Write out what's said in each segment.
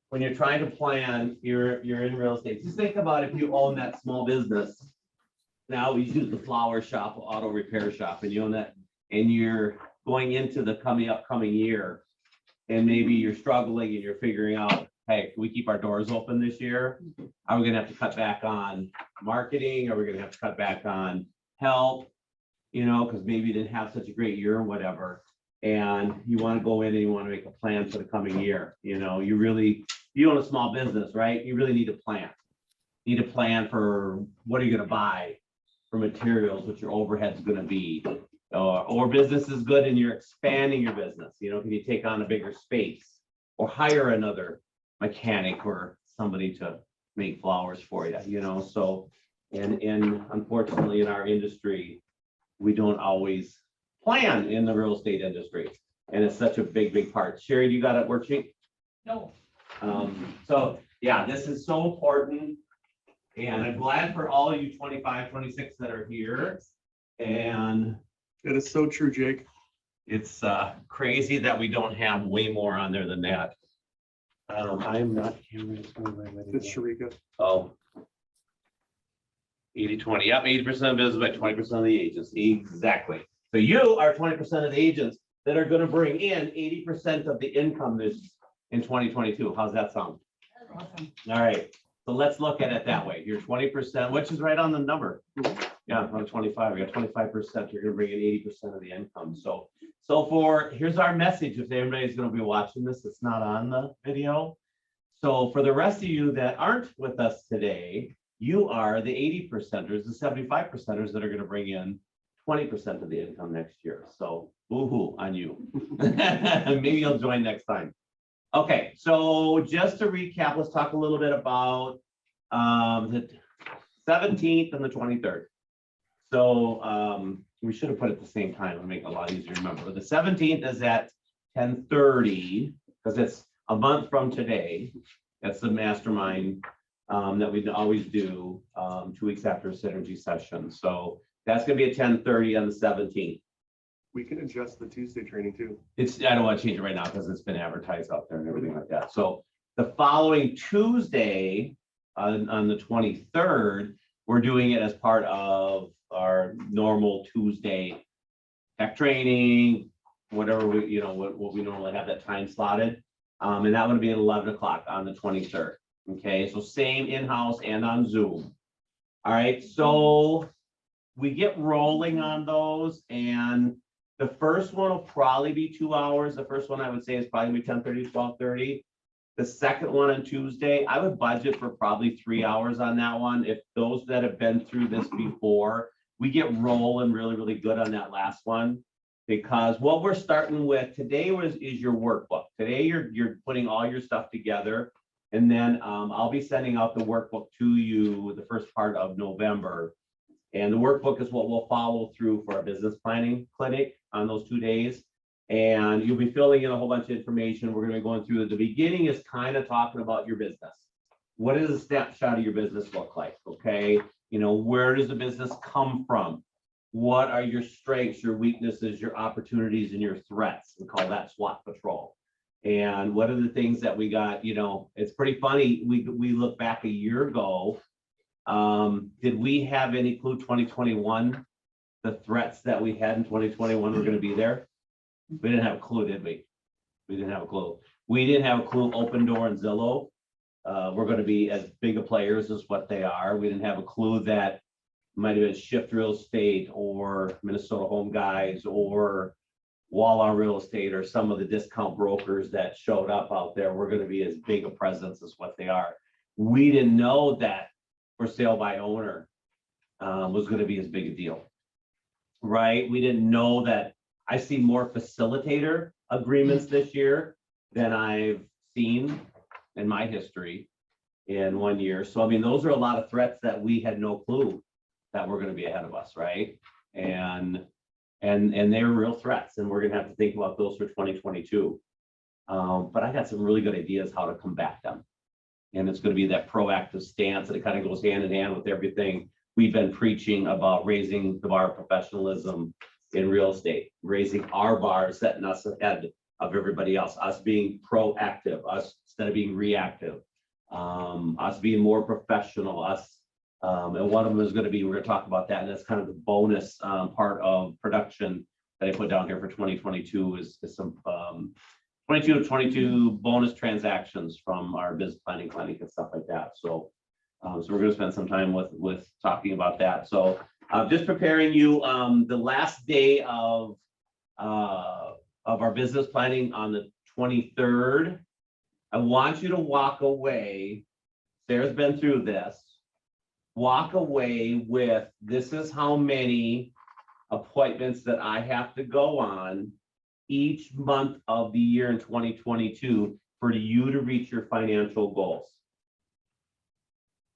when you're trying to plan, you're in real estate. Just think about if you own that small business. Now we use the flower shop, auto repair shop, and you own that, and you're going into the upcoming year, and maybe you're struggling and you're figuring out, hey, can we keep our doors open this year? Are we gonna have to cut back on marketing? Are we gonna have to cut back on help? You know, because maybe you didn't have such a great year or whatever. And you want to go in and you want to make a plan for the coming year. You know, you own a small business, right? You really need to plan. You need to plan for what are you going to buy for materials, what your overhead's going to be. Or business is good and you're expanding your business. You know, can you take on a bigger space or hire another mechanic or somebody to make flowers for you, you know? So, and unfortunately in our industry, we don't always plan in the real estate industry. And it's such a big part. Sherry, you got a worksheet? No. So yeah, this is so important. And I'm glad for all of you 25, 26 that are here. And it is so true, Jake. It's crazy that we don't have way more on there than that. I'm not. It's Sharika. Oh. 80-20. Yep, 80% of business by 20% of the agents. Exactly. So you are 20% of the agents that are going to bring in 80% of the income this in 2022. How's that sound? Awesome. All right. So let's look at it that way. You're 20%, which is right on the number. Yeah, on 25. We got 25%. You're going to bring in 80% of the income. So here's our message. If anybody's going to be watching this, it's not on the video. So for the rest of you that aren't with us today, you are the 80%ers, the 75%ers that are going to bring in 20% of the income next year. So woohoo on you. Maybe you'll join next time. Okay, so just to recap, let's talk a little bit about the 17th and the 23rd. So we should have put it at the same time to make it a lot easier to remember. The 17th is at 10:30 because it's a month from today. That's the mastermind that we always do 2 weeks after a synergy session. So that's going to be at 10:30 on the 17th. We can adjust the Tuesday training too. I don't want to change it right now because it's been advertised out there and everything like that. So the following Tuesday on the 23rd, we're doing it as part of our normal Tuesday tech training, whatever we, what we normally have that time slotted. And that would be at 11 o'clock on the 23rd. Okay, so same in-house and on Zoom. All right, so we get rolling on those, and the first one will probably be 2 hours. The first one I would say is probably 10:30 to 12:30. The second one on Tuesday, I would budget for probably 3 hours on that one. If those that have been through this before, we get rolling really good on that last one, because what we're starting with today is your workbook. Today you're putting all your stuff together. And then I'll be sending out the workbook to you the first part of November. And the workbook is what we'll follow through for our business planning clinic on those 2 days. And you'll be filling in a whole bunch of information. We're going to be going through. The beginning is kind of talking about your business. What does a snapshot of your business look like? Okay. Where does the business come from? What are your strengths, your weaknesses, your opportunities, and your threats? We call that SWOT patrol. And what are the things that we got? It's pretty funny. We look back a year ago. Did we have any clue 2021, the threats that we had in 2021 were going to be there? We didn't have a clue, did we? We didn't have a clue. We didn't have a clue Open Door and Zillow we're going to be as big a players as what they are. We didn't have a clue that might have been Shift Real Estate or Minnesota Home Guys or Walla Real Estate or some of the discount brokers that showed up out there. We're going to be as big a presence as what they are. We didn't know that for sale by owner was going to be as big a deal, right? We didn't know that. I see more facilitator agreements this year than I've seen in my history in 1 year. So, I mean, those are a lot of threats that we had no clue that were going to be ahead of us, right? And they're real threats, and we're going to have to think about those for 2022. But I got some really good ideas how to combat them. And it's going to be that proactive stance, and it kind of goes hand in hand with everything we've been preaching about, raising the bar of professionalism in real estate, raising our bar, setting us ahead of everybody else, us being proactive, us instead of being reactive, us being more professional, and one of them is going to be, we're going to talk about that, and that's kind of the bonus part of production that I put down here for 2022 is some 22 bonus transactions from our Biz Planning clinic and stuff like that. So, so we're going to spend some time with talking about that. So, just preparing you. The last day of our business planning on the 23rd. I want you to walk away. Sarah's been through this. Walk away with, this is how many appointments that I have to go on each month of the year in 2022 for you to reach your financial goals.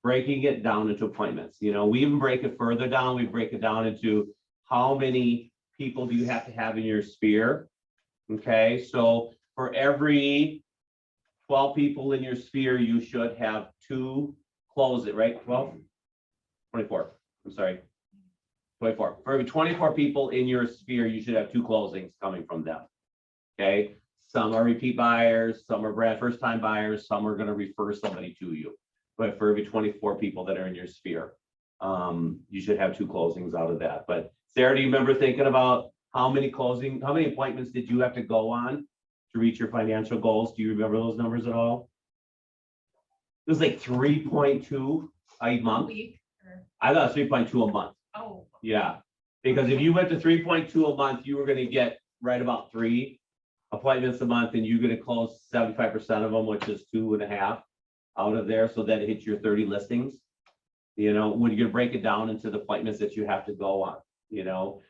Breaking it down into appointments. You know, we even break it further down. We break it down into how many people do you have to have in your sphere. Okay, so for every 12 people in your sphere, you should have 2 close it, right? 12? 24. I'm sorry. 24. For every 24 people in your sphere, you should have 2 closings coming from them. Okay. Some are repeat buyers, some are first time buyers, some are going to refer somebody to you. But for every 24 people that are in your sphere, you should have 2 closings out of that. But Sarah, do you remember thinking about how many appointments did you have to go on to reach your financial goals? Do you remember those numbers at all? It was like 3.2 a month. I thought 3.2 a month. Oh. Yeah, because if you went to 3.2 a month, you were going to get right about 3 appointments a month, and you're going to close 75% of them, which is 2.5 out of there, so that it hits your 30 listings. You know, when you're going to break it down into the appointments that you have to go on, you know.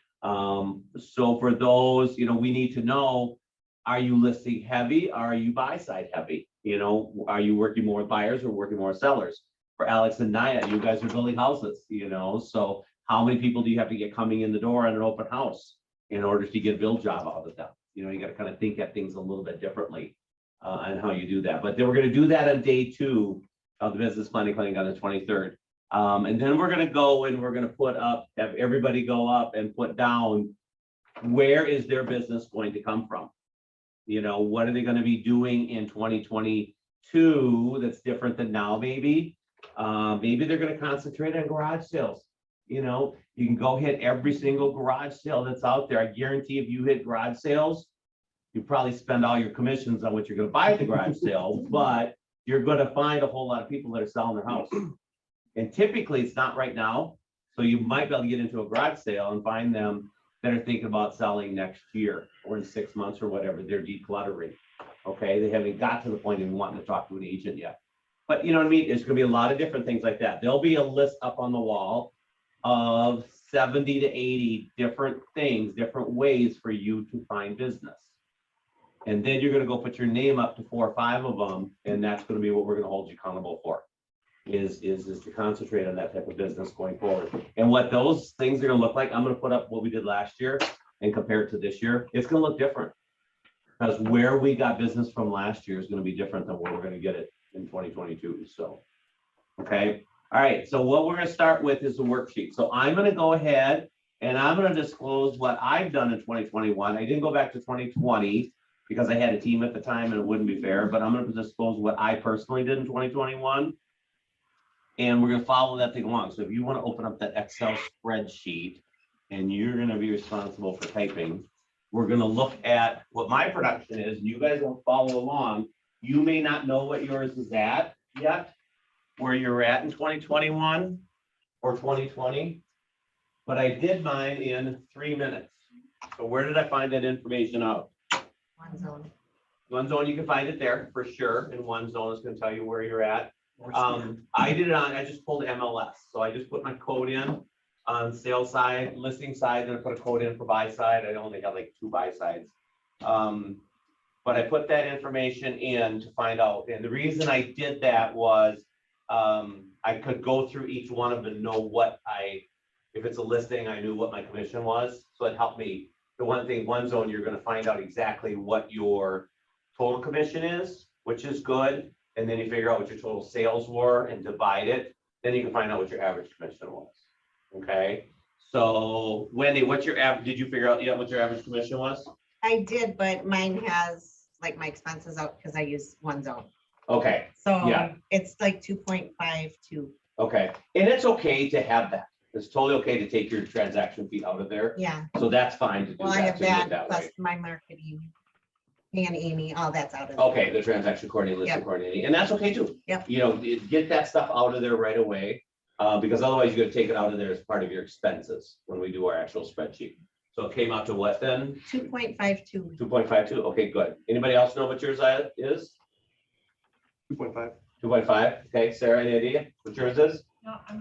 So for those, you know, we need to know, are you listing heavy? Are you buy side heavy? You know, are you working more with buyers or working more with sellers? For Alex and Naya, you guys are building houses, you know, so how many people do you have to get coming in the door on an open house in order to get a build job out of them? You know, you got to kind of think at things a little bit differently and how you do that. But then we're going to do that on day 2 of the business planning clinic on the 23rd. And then we're going to go and we're going to put up, have everybody go up and put down, where is their business going to come from? You know, what are they going to be doing in 2022 that's different than now, maybe? Maybe they're going to concentrate on garage sales. You know, you can go hit every single garage sale that's out there. I guarantee if you hit garage sales, you probably spend all your commissions on what you're going to buy at the garage sale, but you're going to find a whole lot of people that are selling their house. And typically it's not right now. So you might be able to get into a garage sale and find them that are thinking about selling next year or in 6 months or whatever. They're decluttering. Okay. They haven't got to the point of wanting to talk to an agent yet. But you know what I mean? There's going to be a lot of different things like that. There'll be a list up on the wall of 70 to 80 different things, different ways for you to find business. And then you're going to go put your name up to 4 or 5 of them. And that's going to be what we're going to hold you accountable for, is to concentrate on that type of business going forward. And what those things are going to look like, I'm going to put up what we did last year and compare it to this year. It's going to look different because where we got business from last year is going to be different than where we're going to get it in 2022. So, okay. All right. So what we're going to start with is the worksheet. So I'm going to go ahead and I'm going to disclose what I've done in 2021. I didn't go back to 2020 because I had a team at the time and it wouldn't be fair, but I'm going to disclose what I personally did in 2021. And we're going to follow that thing along. So if you want to open up that Excel spreadsheet and you're going to be responsible for typing, we're going to look at what my production is. You guys will follow along. You may not know what yours is at yet, where you're at in 2021 or 2020, but I did mine in 3 minutes. So where did I find that information out? One zone. One zone, you can find it there for sure. And one zone is going to tell you where you're at. I did it on, I just pulled MLS. So I just put my code in on sales side, listing side, then I put a code in for buy side. I only have like 2 buy sides. But I put that information in to find out. And the reason I did that was I could go through each one of them and know what if it's a listing, I knew what my commission was. So it helped me. The one thing, one zone, you're going to find out exactly what your total commission is, which is good. And then you figure out what your total sales were and divide it. Then you can find out what your average commission was. Okay. So Wendy, what's your average? Did you figure out yet what your average commission was? I did, but mine has like my expenses out because I use one zone. Okay, So Yeah. it's like 2.52. okay. And it's okay to have that. It's totally okay to take your transaction fee out of there. Yeah. So that's fine to do Well, I that, have to do it that that plus way. my marketing and Amy, all that's out of there. Okay, the transaction coordinating, listing Yep. coordinating, and that's okay too. Yep. You know, get that stuff out of there right away, because otherwise you're gonna take it out of there as part of your expenses when we do our actual spreadsheet. So it came out to what then? 2.52. 2.52, okay, good. Anybody else know what yours is? 2.5. 2.5, okay, Sarah, any idea what yours is? No, I'll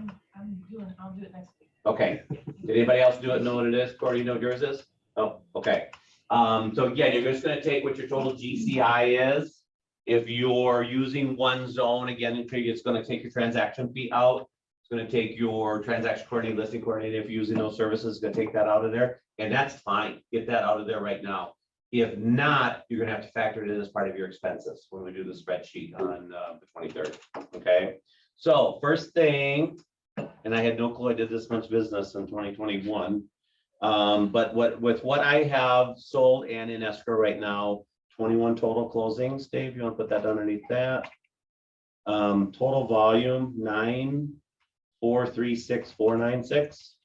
do it next week. Okay, did anybody else do it, know what it is? Corey, you know what yours is? Oh, okay. So again, you're just gonna take what your total GCI is. If you're using one zone, again, it's gonna take your transaction fee out. It's gonna take your transaction coordinating, listing coordinating. If you're using those services, it's gonna take that out of there, and that's fine. Get that out of there right now. If not, you're gonna have to factor it in as part of your expenses when we do the spreadsheet on the 23rd, okay? So first thing, and I had no clue I did this much business in 2021. But with what I have sold and in escrow right now, 21 total closings. Dave, you want to put that underneath that? Total volume 9,436,496.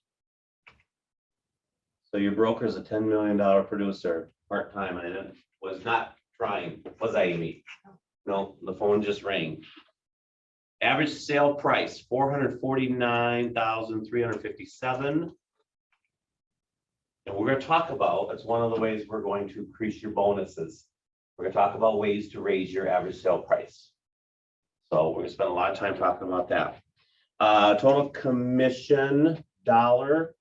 So your broker is a $10 million producer, part-time. I was not trying, was I, Amy? No, the phone just rang. Average sale price, 449,357. And we're going to talk about, it's one of the ways we're going to increase your bonuses. We're going to talk about ways to raise your average sale price. So we're going to spend a lot of time talking about that. Total commission dollar,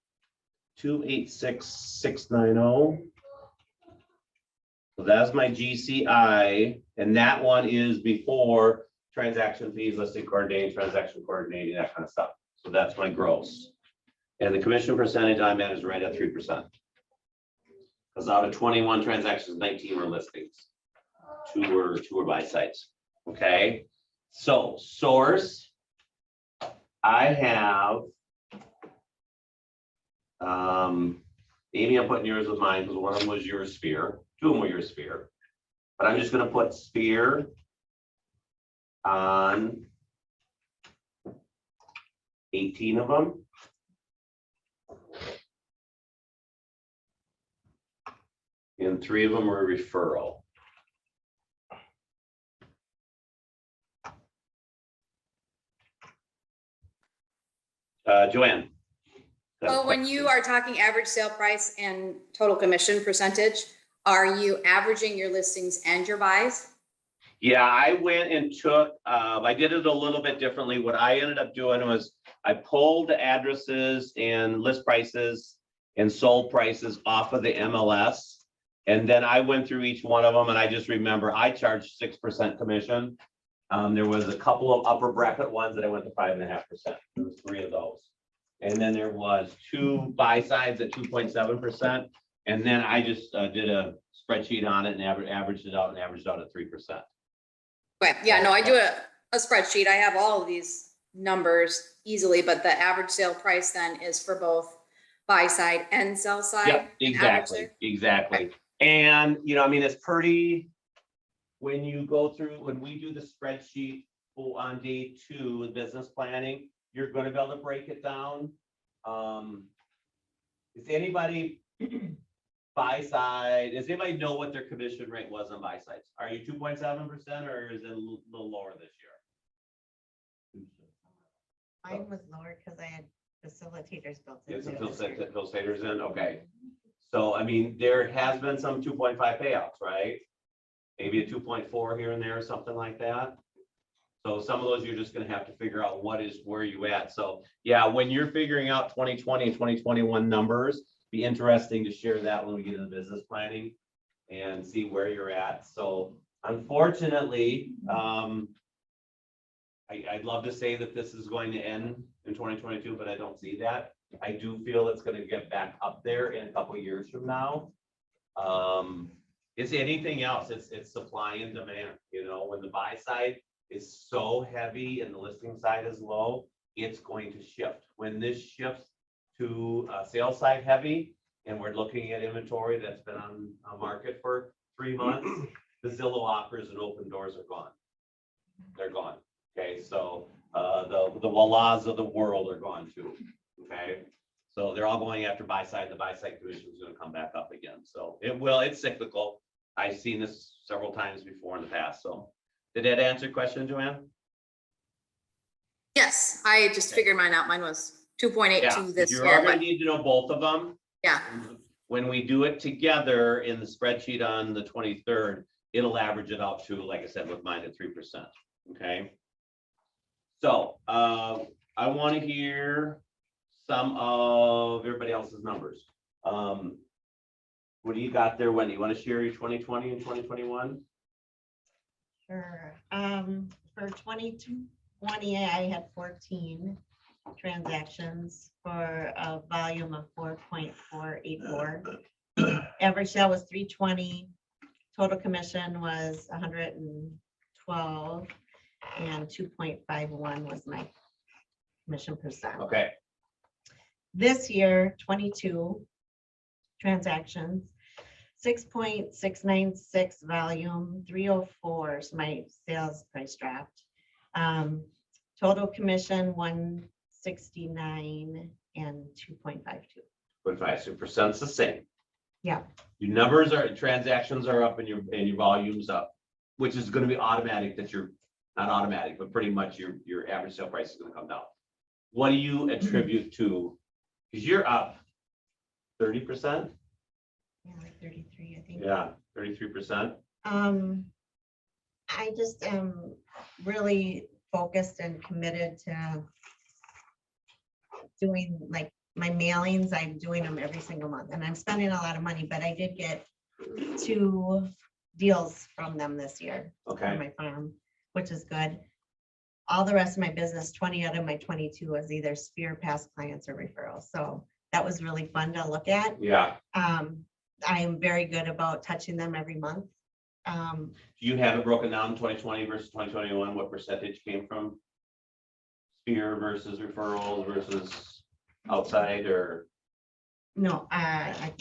286,690. So that's my GCI, and that one is before transaction fees, listing coordinating, transaction coordinating, that kind of stuff. So that's my gross. And the commission percentage I'm at is right at 3%. Because out of 21 transactions, 19 were listings. Two were buy sites. Okay. So source, I have Amy, I'm putting yours with mine because one of them was your sphere. Two of them were your sphere. But I'm just going to put sphere on 18 of them. And 3 of them were referral. Joanne. Well, when you are talking average sale price and total commission percentage, are you averaging your listings and your buys? Yeah, I went and took, I did it a little bit differently. What I ended up doing was I pulled the addresses and list prices and sold prices off of the MLS. And then I went through each one of them, and I just remember I charged 6% commission. There was a couple of upper bracket ones that I went to 5.5%. There was 3 of those. And then there was 2 buy sides at 2.7%. And then I just did a spreadsheet on it and averaged it out at 3%. Okay, yeah, no, I do a spreadsheet. I have all of these numbers easily, but the average sale price then is for both buy side and sell side. Yep, and average exactly, there? exactly. And, you know, I mean, it's pretty, when you go through, when we do the spreadsheet on day 2 with business planning, you're going to be able to break it down. Is anybody buy side, does anybody know what their commission rate was on buy sides? Are you 2.7% or is it a little lower this year? Mine was lower because I had facilitators built in. Get some facilitators in, okay. So, I mean, there has been some 2.5 payouts, right? Maybe a 2.4 here and there or something like that. So some of those you're just gonna have to figure out where you at. So yeah, when you're figuring out 2020 and 2021 numbers, be interesting to share that when we get into business planning and see where you're at. So unfortunately, I'd love to say that this is going to end in 2022, but I don't see that. I do feel it's gonna get back up there in a couple of years from now. It's anything else, it's supply and demand. You know, when the buy side is so heavy and the listing side is low, it's going to shift. When this shifts to sales side heavy and we're looking at inventory that's been on market for 3 months, the Zillow offers and open doors are gone. They're gone. Okay, so the Wallas of the world are gone too. Okay, so they're all going after buy side. The buy side commission is going to come back up again. So it's cyclical. I've seen this several times before in the past. So did that answer your question, Joanne? Yes, I just figured mine out. Mine was 2.82 this You year, are going but to need to know both of them. yeah, When we do it together in the spreadsheet on the 23rd, it'll average it out to, like I said, with mine at 3%. Okay. So I want to hear some of everybody else's numbers. What do you got there, Wendy? You want to share your 2020 and 2021? Sure. For 2020, I had 14 transactions for a volume of 4.484. Average sale was 320. Total commission was 112, and 2.51 was my commission percent. Okay. This year, 22 transactions, 6.696 volume, 304 is my sales price draft. Total commission 169 and 2.52. 0.5, so percent's the same. Yeah. Your numbers are, transactions are up and your volume's up, which is going to be automatic, that you're not automatic, but pretty much your average sale price is going to come down. What do you attribute to? Because you're up 30%. Yeah, like 33, I think. Yeah, 33%. I just am really focused and committed to doing like my mailings. I'm doing them every single month and I'm spending a lot of money, but I did get 2 deals from them this year Okay. on my farm, which is good. All the rest of my business, 20 out of my 22 was either Sphere past clients or referrals. So that was really fun to look at. Yeah. I am very good about touching them every month. Do you have it broken down 2020 versus 2021? What percentage came from Sphere versus referrals versus outside, or? No, I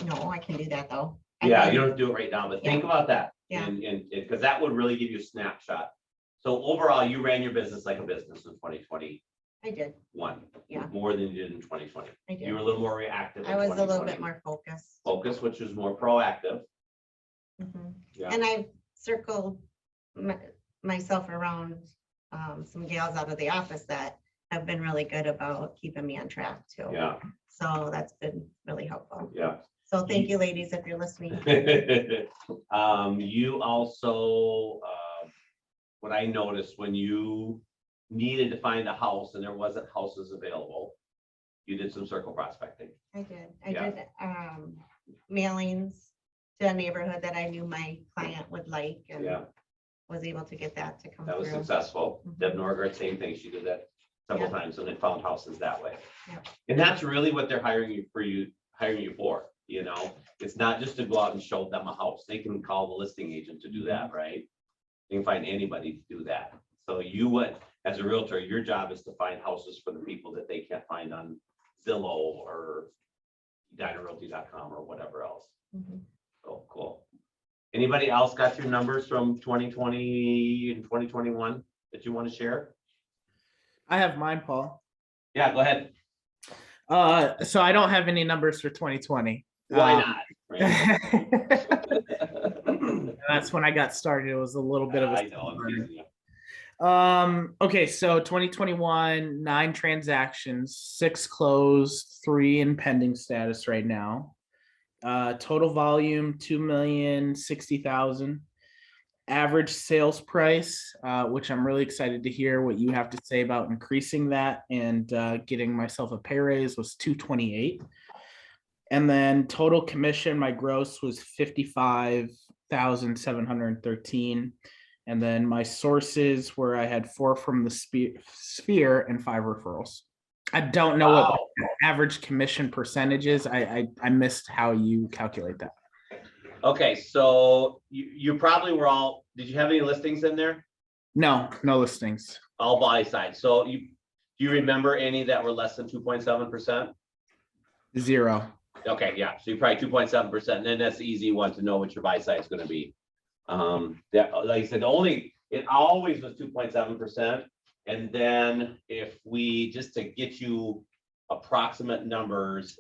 can do that though. Yeah, you don't have to do it right now, but think about that. Yeah. And because that would really give you a snapshot. So overall, you ran your business like a business in 2021. I did. Yeah. More than you did in 2020. I did. You were a little more reactive. in I was a little 2020. bit more focused. Focused, which is more proactive. Mhm. Yeah. And I've circled myself around some gals out of the office that have been really good about keeping me on track too. Yeah. So that's been really helpful. Yeah. So thank you, ladies, if you're listening. You also, what I noticed when you needed to find a house and there wasn't houses available, you did some circle prospecting. I did. Yeah. Mailings to a neighborhood that I knew my client would like and Yeah, was able to get that to come that was through. successful. Mhm. Deb Norgard, same thing. She did that several Yeah. times and they found houses that way. Yeah. And that's really what they're hiring you for, you know, it's not just to go out and show them a house. They can call the listing agent to do that, right? They can find anybody to do that. So you would, as a realtor, your job is to find houses for the people that they can't find on Zillow or DynaRealty.com or whatever else. Mhm. So cool. Anybody else got your numbers from 2020 and 2021 that you want to share? I have mine, Paul. Yeah, go ahead. So I don't have any numbers for 2020. Why Um, not? Right? That's when I got started. It was a little bit of I a know, I'm slow burn. teasing you. Okay, so 2021, 9 transactions, 6 closed, 3 in pending status right now. Total volume 2,060,000. Average sales price, which I'm really excited to hear what you have to say about increasing that and getting myself a pay raise, was 228. And then total commission, my gross was 55,713. And then my sources were, I had 4 from the Sphere and 5 referrals. I don't know what the average commission percentage is. I missed how you calculate that. Okay, so you probably were all, did you have any listings in there? No listings. All buy side. So do you remember any that were less than 2.7%? 0. Okay, yeah, so you're probably 2.7%, and then that's the easy one to know what your buy side is gonna be. That, like I said, it always was 2.7%. And then if we, just to get you approximate numbers,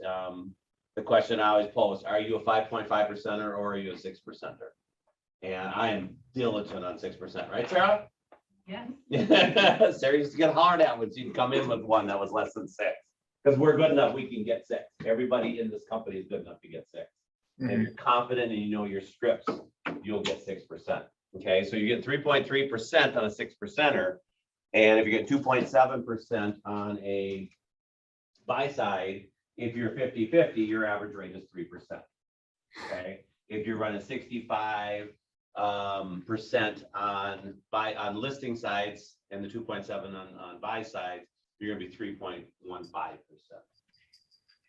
the question I always pose, are you a 5.5%er or are you a 6%er? And I am diligent on 6%, right, Sarah? Yeah. Sarah used to get hard at when she'd come in with one that was less than 6. Because we're good enough, we can get 6. Everybody in this company is good enough to get 6. And if you're confident and you know your scripts, you'll get 6%. Okay, so you get 3.3% on a 6%er. And if you get 2.7% on a buy side, if you're 50-50, your average rate is 3%. Okay, if you're running 65% on listing sides and the 2.7 on buy sides, you're gonna be 3.15%.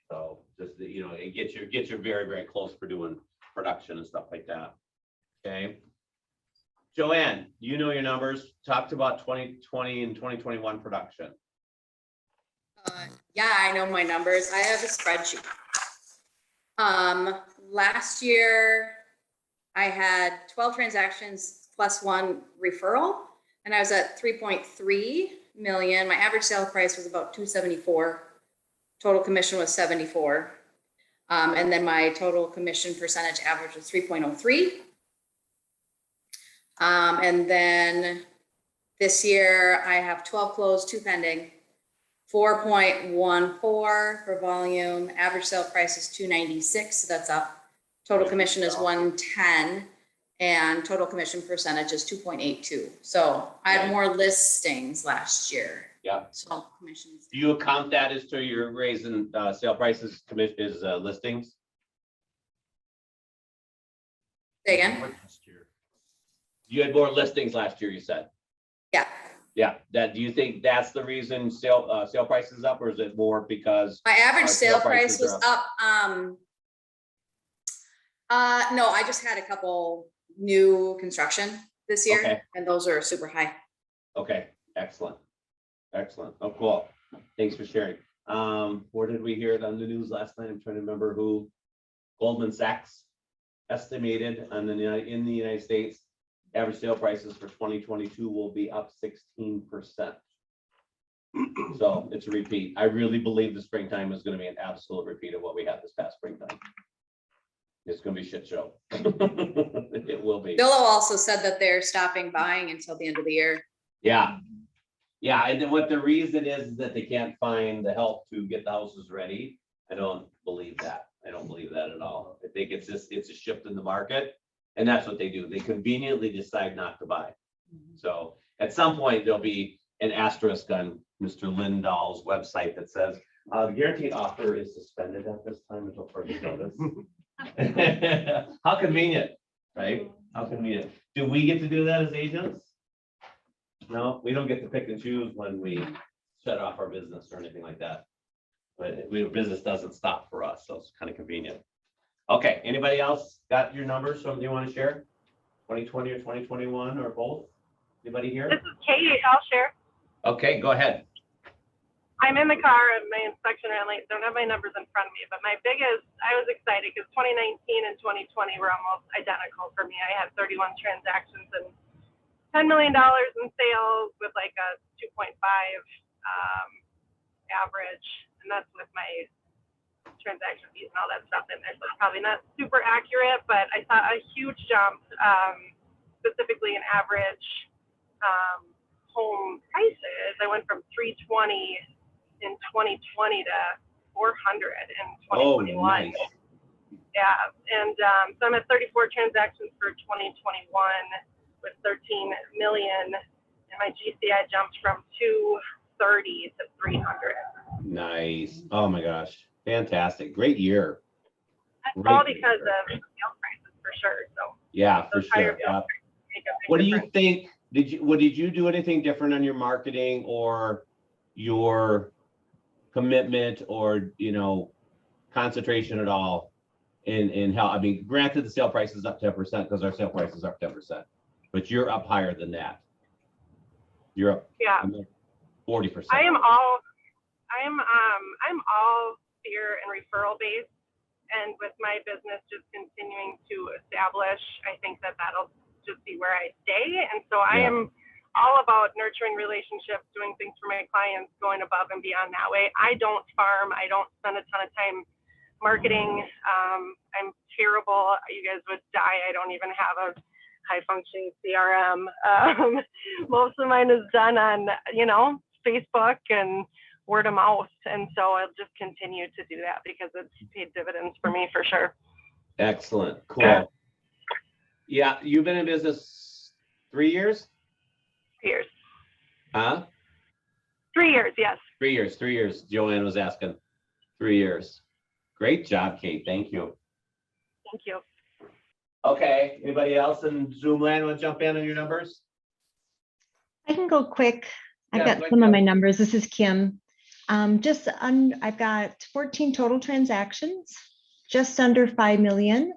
So just you know, it gets you very, very close for doing production and stuff like that. Okay. Joanne, you know your numbers. Talked about 2020 and 2021 production. Yeah, I know my numbers. I have a spreadsheet. Last year I had 12 transactions plus 1 referral, and I was at 3.3 million. My average sale price was about 274. Total commission was 74. And then my total commission percentage average was 3.03. And then this year I have 12 closed, 2 pending, 4.14 for volume. Average sale price is 296, so that's up. Total commission is 110, and total commission percentage is 2.82. So I had more listings last year. Yeah. So commissions. Do you account that as to your raising sale prices, commission listings? Say again? You had more listings last year, you said. Yeah. Yeah. That, do you think that's the reason sale price is up, or is it more because My average our sale price prices was are up. No, I just had a couple new construction this year, Okay. and those are super high. Okay, excellent. Excellent. Oh, cool. Thanks for sharing. Where did we hear it on the news last night? I'm trying to remember who. Goldman Sachs estimated in the United States, average sale prices for 2022 will be up 16%. So it's a repeat. I really believe the springtime is going to be an absolute repeat of what we had this past springtime. It's going to be a shit show. It will be. Billo also said that they're stopping buying until the end of the year. Yeah. Yeah, and then what the reason is that they can't find the help to get the houses ready. I don't believe that. I don't believe that at all. I think it's a shift in the market, and that's what they do. They conveniently decide not to buy. So at some point, there'll be an asterisk on Mr. Lindahl's website that says, guaranteed offer is suspended at this time until further notice. How convenient, right? How convenient. Do we get to do that as agents? No, we don't get to pick and choose when we shut off our business or anything like that. But business doesn't stop for us, so it's kind of convenient. Okay, anybody else got your numbers, something you want to share? 2020 or 2021 or both? Anybody here? This is Katie. I'll share. Okay, go ahead. I'm in the car and my inspection ran late. Don't have my numbers in front of me, but my biggest, I was excited because 2019 and 2020 were almost identical for me. I had 31 transactions and $10 million in sales with like a 2.5 average. And that's with my transaction fees and all that stuff in there. So it's probably not super accurate, but I saw a huge jump, specifically in average home prices. I went from 320 in 2020 to 400 in 2021. Oh, nice. Yeah, and so I'm at 34 transactions for 2021 with 13 million, and my GCI jumped from 230 to 300. Nice. Oh my gosh. Fantastic. Great year. That's Great all because year. of sale prices for sure. So Yeah, for those higher sure. sales Yeah. prices make a big What do you difference. think? Did you do anything different on your marketing or your commitment or, concentration at all in how, I mean, granted the sale price is up 10% because our sale price is up 10%, but you're up higher than that. You're up Yeah. 40%. I'm all sphere and referral based. And with my business just continuing to establish, I think that that'll just be where I stay. And so I Yeah. am all about nurturing relationships, doing things for my clients, going above and beyond that way. I don't farm. I don't spend a ton of time marketing. I'm terrible. You guys would die. I don't even have a high functioning CRM. Most of mine is done on, Facebook and word of mouth. And so I'll just continue to do that because it's paid dividends for me for sure. Excellent, cool. Yeah, you've been in business 3 years? Years. Huh? 3 years, yes. 3 years, 3 years. Joanne was asking. 3 years. Great job, Kate. Thank you. Thank you. Okay, anybody else in Zoom land want to jump in on your numbers? I can go quick. I've Yeah, got quick, some of yeah. my numbers. This is Kim. I've got 14 total transactions, just under 5 million.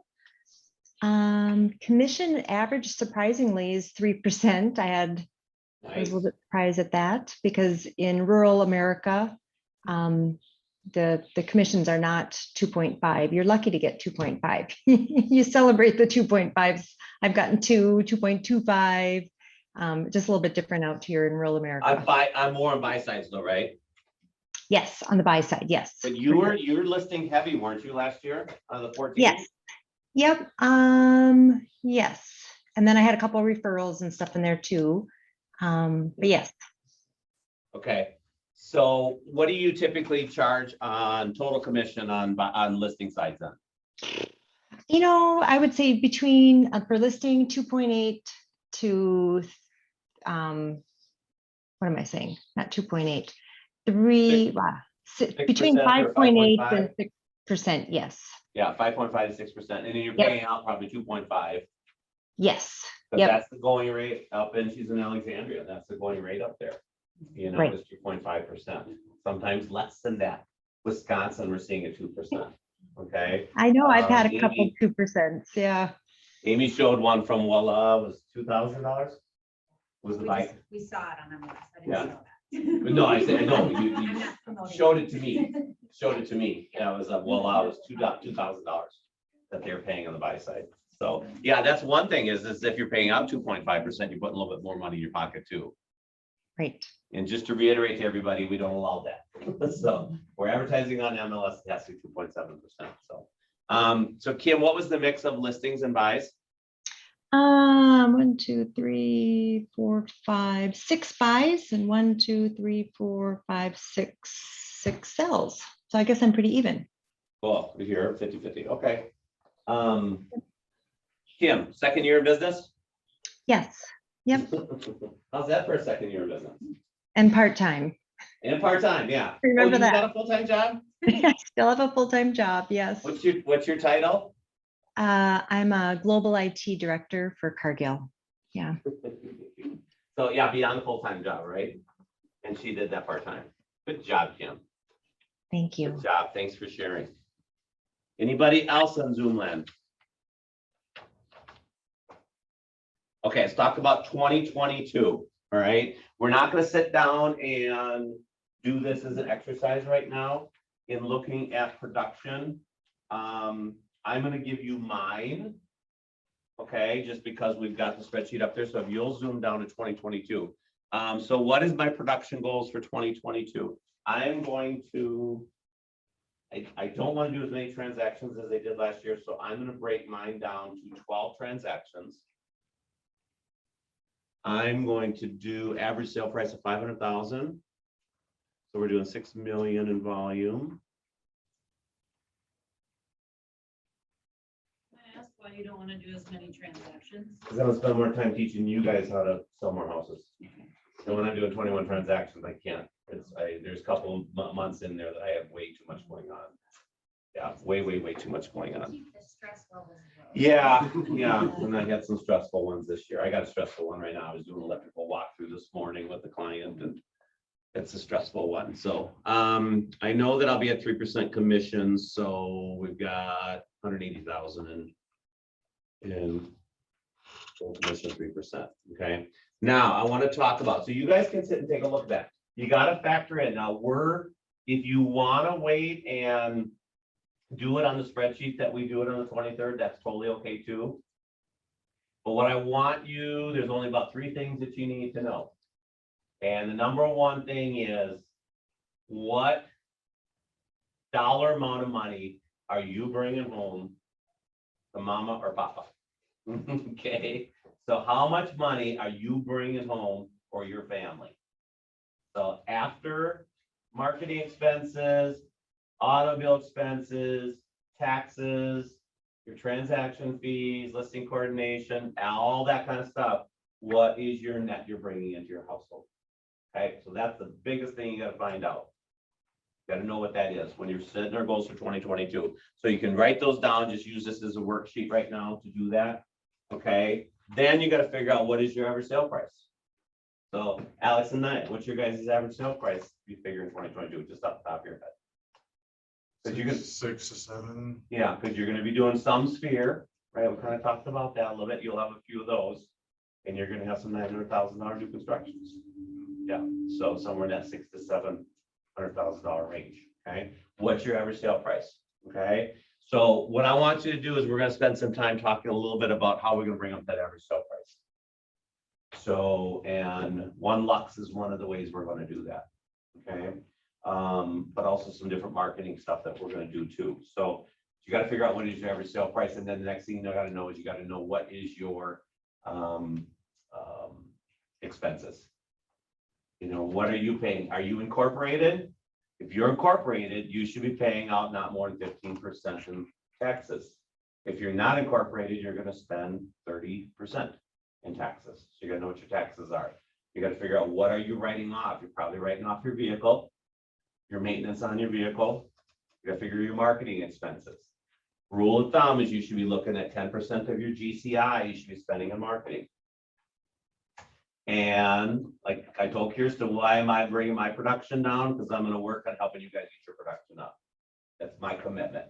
Commission average surprisingly is 3%. I was a Nice. little bit surprised at that because in rural America, the commissions are not 2.5. You're lucky to get 2.5. You celebrate the 2.5s. I've gotten 2.25. Just a little bit different out here in rural America. I'm more on buy sides though, right? Yes, on the buy side, yes. But you were listing heavy, weren't you, last year on the 14th? Yes. Yep. Yes. And then I had a couple of referrals and stuff in there too. But yes. Okay. So what do you typically charge on total commission on listing sides then? I would say between for listing 2.8 to what am I saying? Not 2.8, 3, between 6% or 5.8 and 5.5? 6%. Yes. Yeah, 5.5 to 6%. And then you're Yep. paying out probably 2.5. Yes. But Yep. that's the going rate up, and she's in Alexandria. That's the going rate up there. Right. It's 2.5%. Sometimes less than that. Wisconsin, we're seeing a 2%. Okay. I know I've had a couple Amy- 2%. Yeah. Amy showed one from Walla, was $2,000. Was the bike? We saw it on MLS. I Yeah. didn't know that. But no, I said, no, I'm you not promoting showed it. it to me. Showed it to me. Yeah, it was Walla, it was $2,000 that they're paying on the buy side. So, yeah, that's one thing is if you're paying out 2.5%, you're putting a little bit more money in your pocket too. Right. And just to reiterate to everybody, we don't allow that. So we're advertising on MLS, it has to be 2.7%. So Kim, what was the mix of listings and buys? 1, 2, 3, 4, 5, 6 buys and 1, 2, 3, 4, 5, 6 sells. So I guess I'm pretty even. Cool, we're here 50-50. Okay. Kim, second year in business? Yes. Yep. How's that for a second year in business? And part-time. And part-time, yeah. Remember you that. got a full-time job? I still have a full-time job. Yes. What's your title? I'm a global IT director for Cargill. Yeah. So yeah, beyond the full-time job, right? And she did that part-time. Good job, Kim. Thank you. Good job. Thanks for sharing. Anybody else on Zoom land? Okay, let's talk about 2022. All right. We're not going to sit down and do this as an exercise right now in looking at production. I'm going to give you mine. Okay, just because we've got the spreadsheet up there. So if you'll zoom down to 2022. So what is my production goals for 2022? I'm going to, I don't want to do as many transactions as I did last year. So I'm going to break mine down to 12 transactions. I'm going to do average sale price of 500,000. So we're doing 6 million in volume. Can I ask why you don't want to do as many transactions? Because I'm gonna spend more time teaching you guys how to sell more houses. And when I'm doing 21 transactions, I can't. There's a couple of months in there that I have way too much going on. Yeah, way too much going on. Keep the stress levels low. Yeah, and I had some stressful ones this year. I got a stressful one right now. I was doing electrical walkthrough this morning with the client, and it's a stressful one. So I know that I'll be at 3% commissions. So we've got 180,000 in full commission, 3%. Okay. Now I want to talk about, so you guys can sit and take a look at that. You got to factor in now. If you want to wait and do it on the spreadsheet that we do it on the 23rd. That's totally okay too. But what I want you, there's only about 3 things that you need to know. And the number one thing is, what dollar amount of money are you bringing home to mama or papa? Okay, so how much money are you bringing home for your family? So after marketing expenses, automobile expenses, taxes, your transaction fees, listing coordination, all that kind of stuff, what is your net you're bringing into your household? Okay, so that's the biggest thing you gotta find out. You gotta know what that is when you're setting our goals for 2022. So you can write those down, just use this as a worksheet right now to do that. Okay, then you gotta figure out what is your average sale price. So Alex and I, what's your guys' average sale price you figure in 2022, just off the top of your head? Because you can, 6 to 7. yeah, because you're gonna be doing some sphere, right? We kind of talked about that a little bit. You'll have a few of those. And you're gonna have some $900,000 new constructions. Yeah, so somewhere in that $600,000 to $700,000 range, okay? What's your average sale price, okay? So what I want you to do is we're gonna spend some time talking a little bit about how we're gonna bring up that average sale price. So, and One Lux is one of the ways we're gonna do that, okay? But also some different marketing stuff that we're gonna do too. So you gotta figure out what is your average sale price, and then the next thing you gotta know is you gotta know what is your expenses. You know, what are you paying? Are you incorporated? If you're incorporated, you should be paying out not more than 15% in taxes. If you're not incorporated, you're gonna spend 30% in taxes. So you gotta know what your taxes are. You gotta figure out what are you writing off. You're probably writing off your vehicle, your maintenance on your vehicle. You gotta figure your marketing expenses. Rule of thumb is you should be looking at 10% of your GCI you should be spending on marketing. And like I told Kirsten, why am I bringing my production down? Because I'm going to work on helping you guys get your production up. That's my commitment.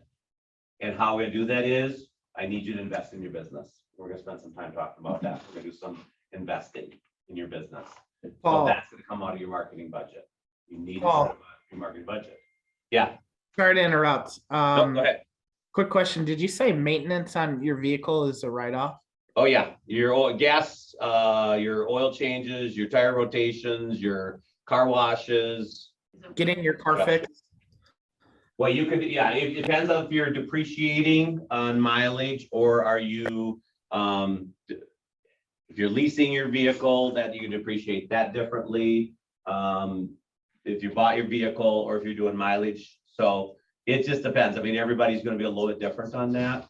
And how we do that is I need you to invest in your business. We're going to spend some time talking about that. We're going to do some investing in your business. So Paul. that's going to come out of your marketing budget. You need to Paul. set up your marketing budget. Yeah. Sorry to interrupt. No, go ahead. Quick question. Did you say maintenance on your vehicle is a write-off? Oh, yeah, your oil, gas, your oil changes, your tire rotations, your car washes. Getting your car Yeah. fixed? Well, you could, yeah, it depends on if you're depreciating on mileage or are you, if you're leasing your vehicle, that you can depreciate that differently. If you bought your vehicle or if you're doing mileage. So it just depends. I mean, everybody's gonna be a little bit different on that.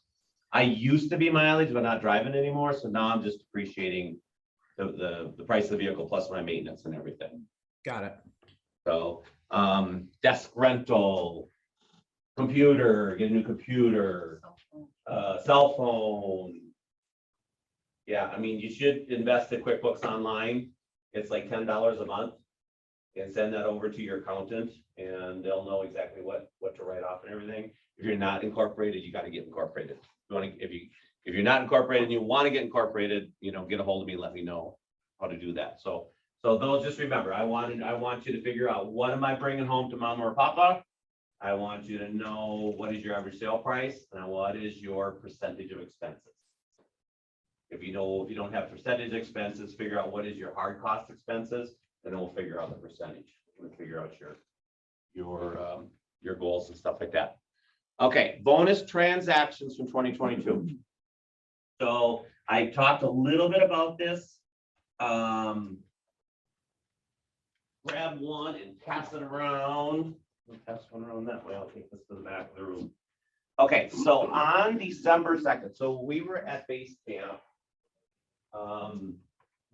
I used to be mileage, but not driving anymore. So now I'm just depreciating the price of the vehicle plus my maintenance and everything. Got it. So, desk rental, computer, get a new computer, cell phone. Yeah, I mean, you should invest in QuickBooks Online. It's like $10 a month. And send that over to your accountant and they'll know exactly what to write off and everything. If you're not incorporated, you got to get incorporated. If you're not incorporated and you want to get incorporated, you know, get a hold of me, let me know how to do that. So those, just remember, I want you to figure out, what am I bringing home to mama or papa? I want you to know what is your average sale price and what is your percentage of expenses. If you don't have percentage expenses, figure out what is your hard cost expenses, and then we'll figure out the percentage. We'll figure out your goals and stuff like that. Okay, bonus transactions from 2022. So I talked a little bit about this. Grab one and pass it around. I'll pass one around that way. I'll take this to the back of the room. Okay, so on December 2nd, so we were at base camp.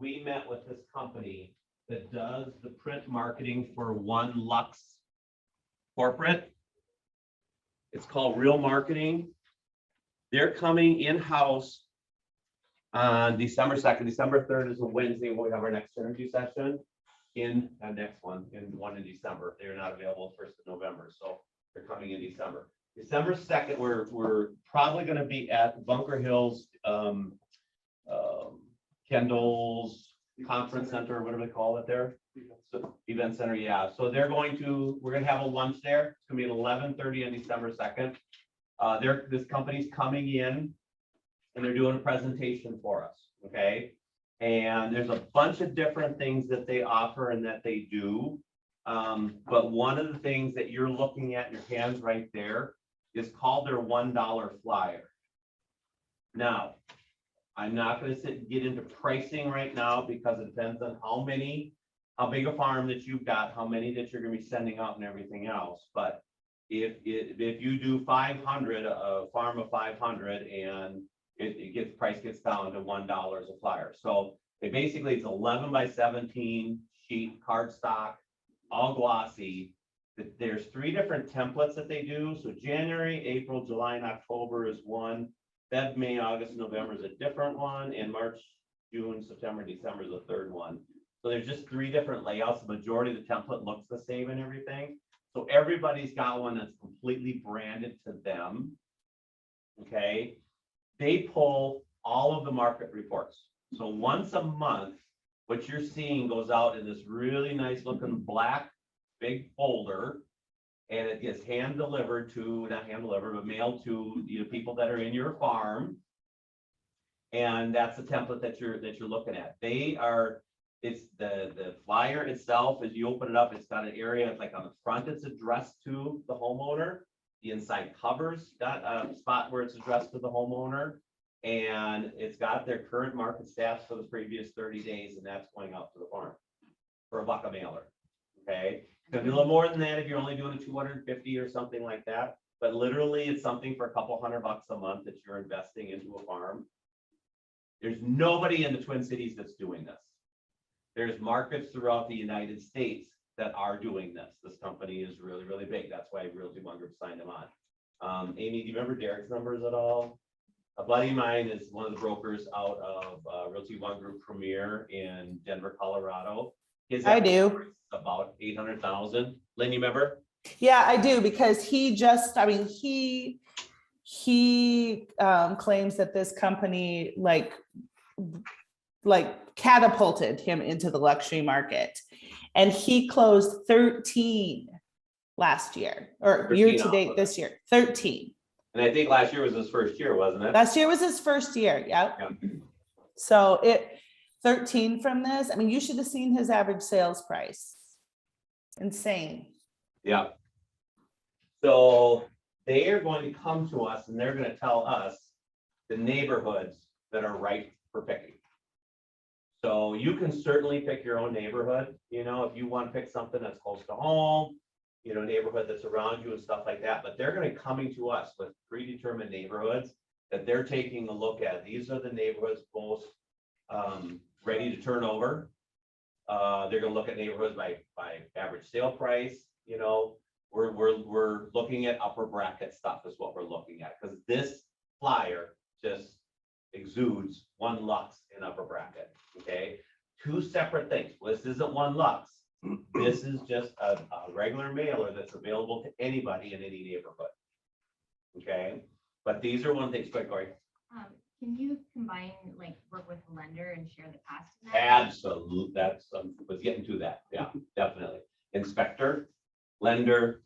We met with this company that does the print marketing for One Lux corporate. It's called Real Marketing. They're coming in-house on December 2nd. December 3rd is a Wednesday when we have our next interview session. In one in December. They're not available 1st of November, so they're coming in December. December 2nd, we're probably going to be at Bunker Hills, Kendall's Conference Center, what do they call it there? So, event center, yeah. So we're going to have a lunch there. It's gonna be at 11:30 on December 2nd. this company's coming in and they're doing a presentation for us, okay? And there's a bunch of different things that they offer and that they do. But one of the things that you're looking at in your hands right there is called their $1 flyer. Now, I'm not going to get into pricing right now because it depends on how big a farm that you've got, how many that you're going to be sending out and everything else. But if you do 500, a farm of 500, and price gets down to $1 a flyer. So basically it's 11 by 17 sheet cardstock, all glossy. There's 3 different templates that they do. So January, April, July, and October is one. Feb, May, August, November is a different one, and March, June, September, December is a third one. So there's just 3 different layouts. The majority of the template looks the same and everything. So everybody's got one that's completely branded to them. Okay. They pull all of the market reports. So once a month, what you're seeing goes out in this really nice looking black big folder, and it gets not hand delivered, but mailed to people that are in your farm. And that's the template that you're looking at. It's the flyer itself, as you open it up, it's got an area like on the front, it's addressed to the homeowner. The inside cover's got a spot where it's addressed to the homeowner, and it's got their current market stats for the previous 30 days, and that's going out to the farm for $1 a mailer. Okay, it's gonna be a little more than that if you're only doing 250 or something like that, but literally it's something for a couple $100 a month that you're investing into a farm. There's nobody in the Twin Cities that's doing this. There's markets throughout the United States that are doing this. This company is really, really big. That's why Realty ONE Group signed them on. Amy, do you remember Derek's numbers at all? A buddy of mine is one of the brokers out of Realty ONE Group Premier in Denver, Colorado. I do. About 800,000. Lynn, you remember? Yeah, I do, because he claims that this company like catapulted him into the luxury market, and he closed 13 last year, or year to date this year, 13. And I think last year was his first year, wasn't it? Last year was his first year. Yep. Yeah. So 13 from this. I mean, you should have seen his average sales price. Insane. Yeah. So they are going to come to us and they're going to tell us the neighborhoods that are right for picking. So you can certainly pick your own neighborhood, if you want to pick something that's close to home, neighborhood that's around you and stuff like that, but they're going to be coming to us with predetermined neighborhoods that they're taking a look at. These are the neighborhoods most ready to turn over. They're going to look at neighborhoods by average sale price. We're looking at upper bracket stuff is what we're looking at, because this flyer just exudes one lux in upper bracket. Okay, 2 separate things. This isn't one lux. This is just a regular mailer that's available to anybody in any neighborhood. Okay, but these are one thing. Quick, Corey. Can you combine, work with a lender and share the cost of that? Absolutely. That's was getting to that. Yeah, definitely. Inspector, lender.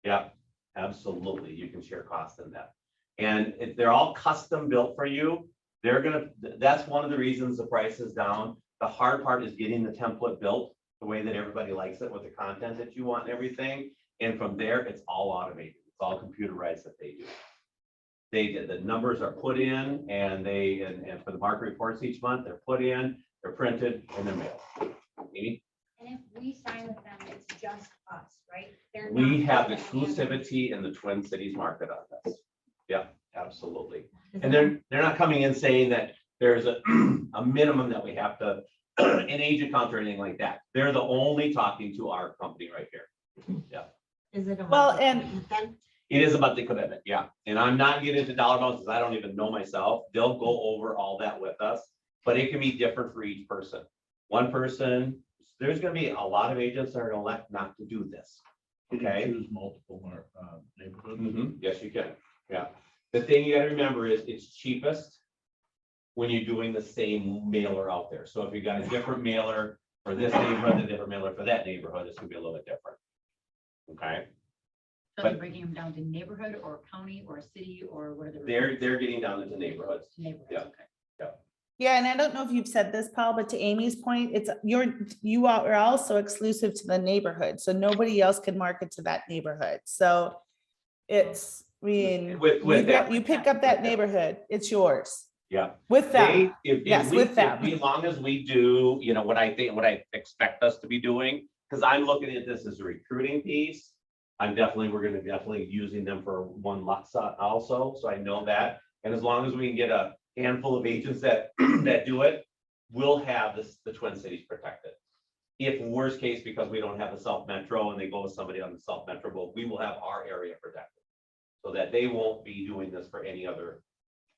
Yeah, absolutely. You can share costs in that. And if they're all custom built for you, that's one of the reasons the price is down. The hard part is getting the template built the way that everybody likes it, with the content that you want and everything. And from there, it's all automated. It's all computerized that they do. The numbers are put in, and for the market reports each month, they're put in, they're printed, and they're mailed. Amy? And if we sign with them, it's just us, right? They're We not have putting any other- exclusivity in the Twin Cities market on this. Yeah, absolutely. And they're not coming in saying that there's a minimum that we have to an agent count or anything like that. They're the only talking to our company right here. Yeah. Is it a Well, monthly and- commitment then? It is a monthly commitment, yeah. And I'm not getting into dollar amounts because I don't even know myself. They'll go over all that with us, but it can be different for each person. One person, there's going to be a lot of agents that are going to elect not to do this. Okay. Choose multiple neighborhoods. Yes, you can. Yeah. The thing you got to remember is it's cheapest when you're doing the same mailer out there. So if you got a different mailer for this neighborhood, a different mailer for that neighborhood, it's going to be a little bit different. Okay. So But- they're breaking them down to neighborhood or county or city or what are the? They're getting down into neighborhoods. Neighborhoods, yeah. okay. Yeah, and I don't know if you've said this, Paul, but to Amy's point, you are also exclusive to the neighborhood, so nobody else can market to that neighborhood. So it's, I mean, With that. you pick up that neighborhood, it's yours Yeah. with them. If Yes, we, with them. as long as we do, you know, what I expect us to be doing, because I'm looking at this as a recruiting piece. We're gonna definitely using them for One Lux also, so I know that. And as long as we can get a handful of agents that, that do it, we'll have the Twin Cities protected. If worst case, because we don't have the South Metro and they go with somebody on the South Metro, but we will have our area protected. So that they won't be doing this for any other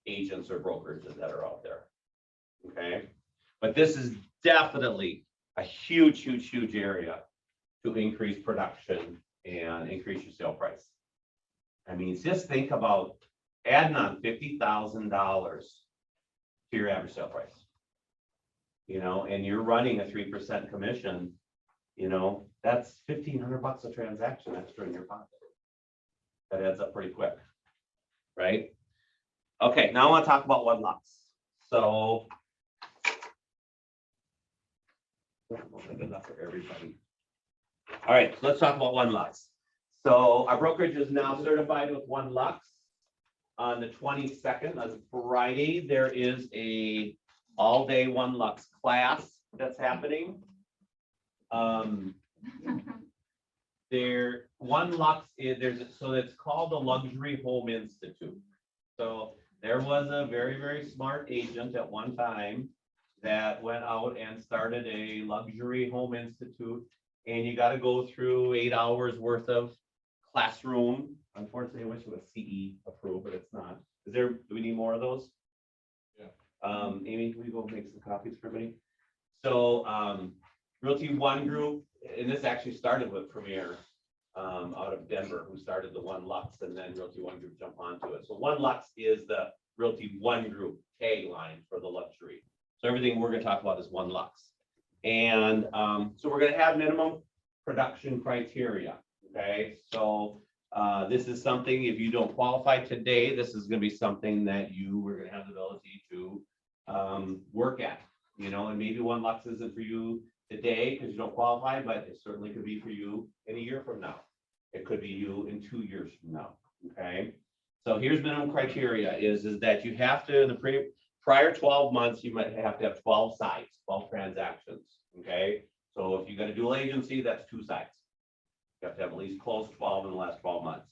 agents or brokerages that are out there. Okay, but this is definitely a huge, huge, huge area to increase production and increase your sale price. I mean, just think about adding on $50,000 to your average sale price. You know, and you're running a 3% commission, you know, that's $1,500 a transaction extra in your pocket. That adds up pretty quick, right? Okay, now I want to talk about One Lux. So enough for everybody. All right, so let's talk about One Lux. So our brokerage is now certified with One Lux. On the 22nd, on Friday, there is a all-day One Lux class that's happening. One Lux is so it's called the Luxury Home Institute. So there was a very, very smart agent at one time that went out and started a luxury home institute, and you got to go through 8 hours worth of classroom. Unfortunately, I wish it was CE approved, but it's not. Do we need more of those? Yeah. Amy, can we go make some copies for me? So Realty ONE Group, and this actually started with Premier out of Denver, who started the One Lux, and then Realty ONE Group jumped onto it. So One Lux is the Realty ONE Group tagline for the luxury. So everything we're going to talk about is One Lux. And so we're going to have minimum production criteria. Okay, so this is something, if you don't qualify today, this is going to be something that you were going to have the ability to work at, you know, and maybe One Lux isn't for you today because you don't qualify, but it certainly could be for you in a year from now. It could be you in 2 years from now. Okay, so here's minimum criteria is that you have to, in the prior 12 months, you might have to have 12 sites, 12 transactions. Okay, so if you got a dual agency, that's 2 sites. You have to have at least closed 12 in the last 12 months.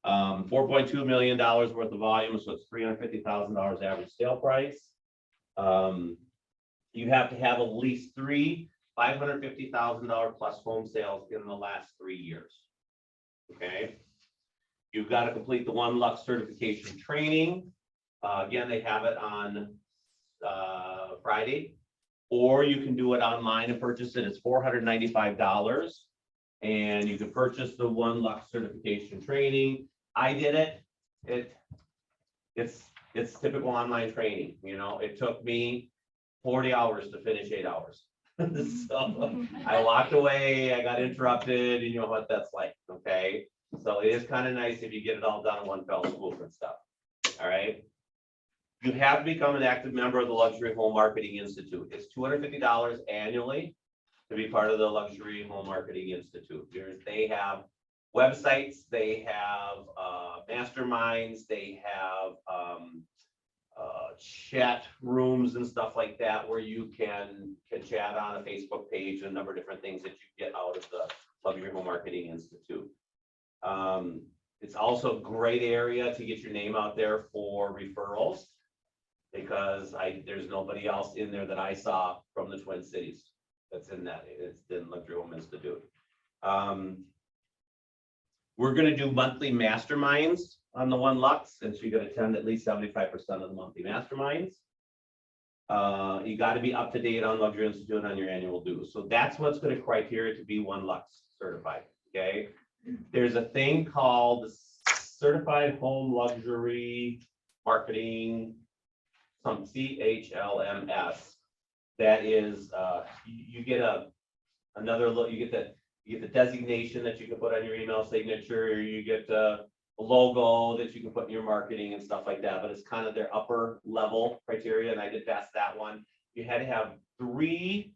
$4.2 million worth of volume, so it's $350,000 average sale price. You have to have at least 3 $550,000 plus home sales in the last 3 years. Okay, you've got to complete the One Lux certification training. Again, they have it on Friday, or you can do it online and purchase it. It's $495. And you can purchase the One Lux certification training. I did it. It's typical online training. You know, it took me 40 hours to finish 8 hours. So I walked away, I got interrupted, and you know what that's like. Okay, so it is kind of nice if you get it all done in one fell swoop and stuff. All right. You have to become an active member of the Luxury Home Marketing Institute. It's $250 annually to be part of the Luxury Home Marketing Institute. They have websites, they have masterminds, they have chat rooms and stuff like that where you can chat on a Facebook page and a number of different things that you get out of the Luxury Home Marketing Institute. It's also a great area to get your name out there for referrals because there's nobody else in there that I saw from the Twin Cities that's in that. It's in Luxury Home Institute. We're going to do monthly masterminds on the One Lux, and so you're going to attend at least 75% of the monthly masterminds. You got to be up to date on Luxury Institute on your annual dues. So that's what's going to criteria to be One Lux certified. Okay. There's a thing called Certified Home Luxury Marketing, some CHLMS. That is, you get another look. You You get the designation that you can put on your email signature, or you get a logo that you can put in your marketing and stuff like that, but it's kind of their upper level criteria, and I did pass that one. You had to have 3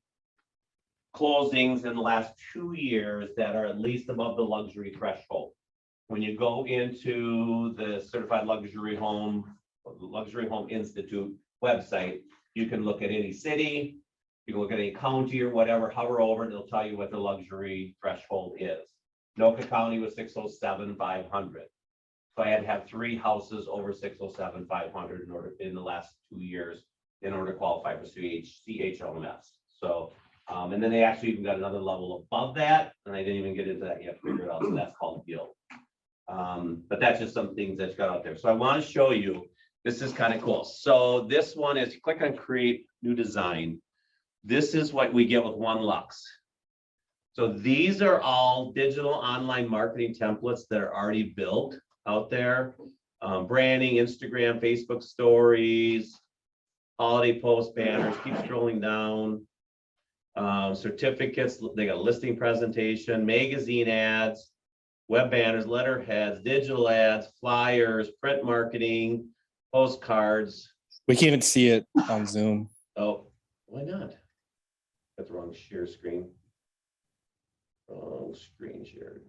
closings in the last 2 years that are at least above the luxury threshold. When you go into the Certified Luxury Home Institute website, you can look at any city, you can look at any county or whatever, hover over, and it'll tell you what the luxury threshold is. Noka County was 607,500. So I had to have 3 houses over 607,500 in the last 2 years in order to qualify for CHLMS. So, and then they actually even got another level above that, and I didn't even get into that yet, figure it out. So that's called guild. But that's just some things that's got out there. So I want to show you, this is kind of cool. So this one is, you click on create new design. This is what we get with One Lux. So these are all digital online marketing templates that are already built out there. Branding, Instagram, Facebook stories, holiday post banners, keep scrolling down. Certificates, they got a listing presentation, magazine ads, web banners, letterheads, digital ads, flyers, print marketing, postcards. We can't even see it on Zoom. Oh, why not? Got the wrong share screen. Wrong screen shared.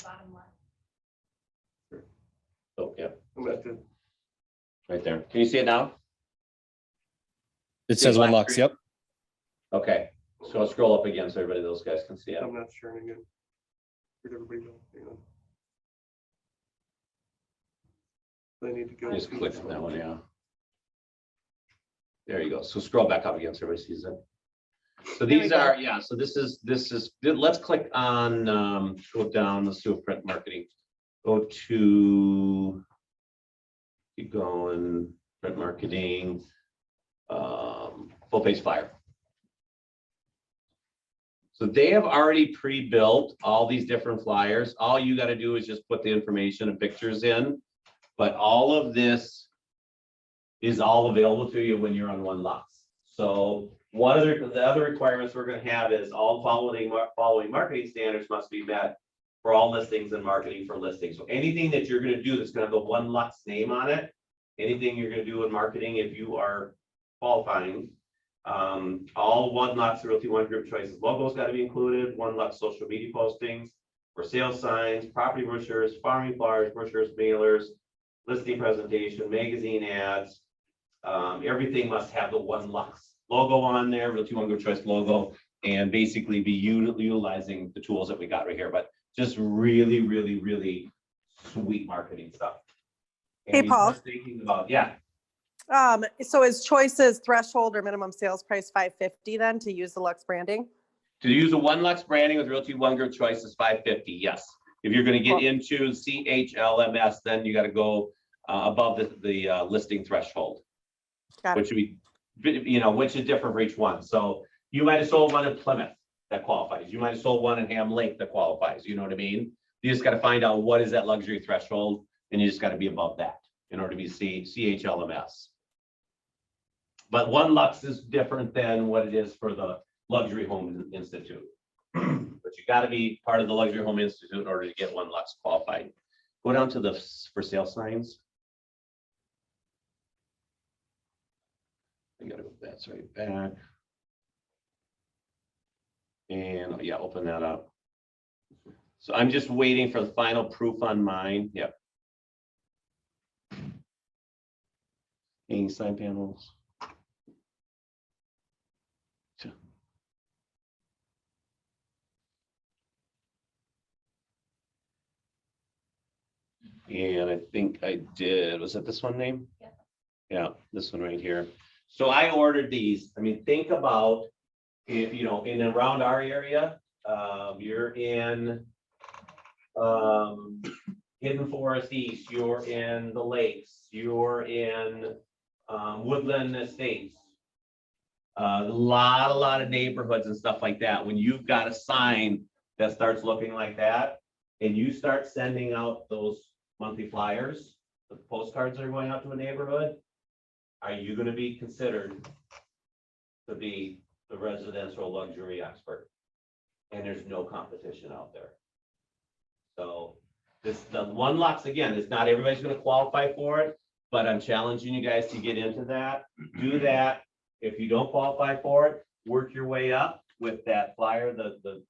Bottom left. Oh, yeah, I'm at the- right there. Can you see it now? It says One Lux. Yep. Okay, so I'll scroll up again so everybody, those guys can see it. I'm not sharing again. Where'd everybody go? Hang on. They need to go. Just to- click on that one, yeah. There you go. So scroll back up again so everybody sees it. So There we these go. are, yeah, so this is, let's click on, go down, let's do a print marketing. Go to, keep going, print marketing, full page flyer. So they have already pre-built all these different flyers. All you got to do is just put the information and pictures in, but all of this is all available to you when you're on One Lux. So one of the other requirements we're going to have is all following marketing standards must be met for all listings and marketing for listings. So anything that you're going to do that's going to have the One Lux name on it, anything you're going to do in marketing, if you are qualifying, all One Lux Realty ONE Group Choices logos got to be included, One Lux social media postings, for sale signs, property brochures, farming flyers, brochures, mailers, listing presentation, magazine ads. Everything must have the One Lux logo on there, Realty ONE Group Choice logo, and basically be utilizing the tools that we got right here. But just really, really, really sweet marketing stuff. Hey, And Paul. just thinking about, yeah. So is Choice's threshold or minimum sales price 550 then to use the Lux branding? To use a One Lux branding with Realty ONE Group Choice is 550, yes. If you're going to get Cool. into CHLMS, then you got to go above the listing threshold, Got it. which we, which is different for each one. So you might have sold one in Plymouth that qualifies. You might have sold one in Ham Lake that qualifies. You know what I mean? You just got to find out what is that luxury threshold, and you just got to be above that in order to be CHLMS. But One Lux is different than what it is for the Luxury Home Institute. But you got to be part of the Luxury Home Institute in order to get One Lux qualified. Go down to the for sale signs. I gotta go, that's right back. And yeah, open that up. So I'm just waiting for the final proof on mine. Yep. Hanging sign panels. And I think I did, was it this one name? Yeah. Yeah, this one right here. So I ordered these. I mean, think about if, in and around our area, you're in Hidden Forest East, you're in the lakes, you're in Woodland Estates. A lot of neighborhoods and stuff like that. When you've got a sign that starts looking like that, and you start sending out those monthly flyers, the postcards that are going out to a neighborhood, are you going to be considered to be the residential luxury expert. And there's no competition out there. So the One Lux, again, is not everybody's gonna qualify for it, but I'm challenging you guys to get into that, do that. If you don't qualify for it, work your way up with that flyer, the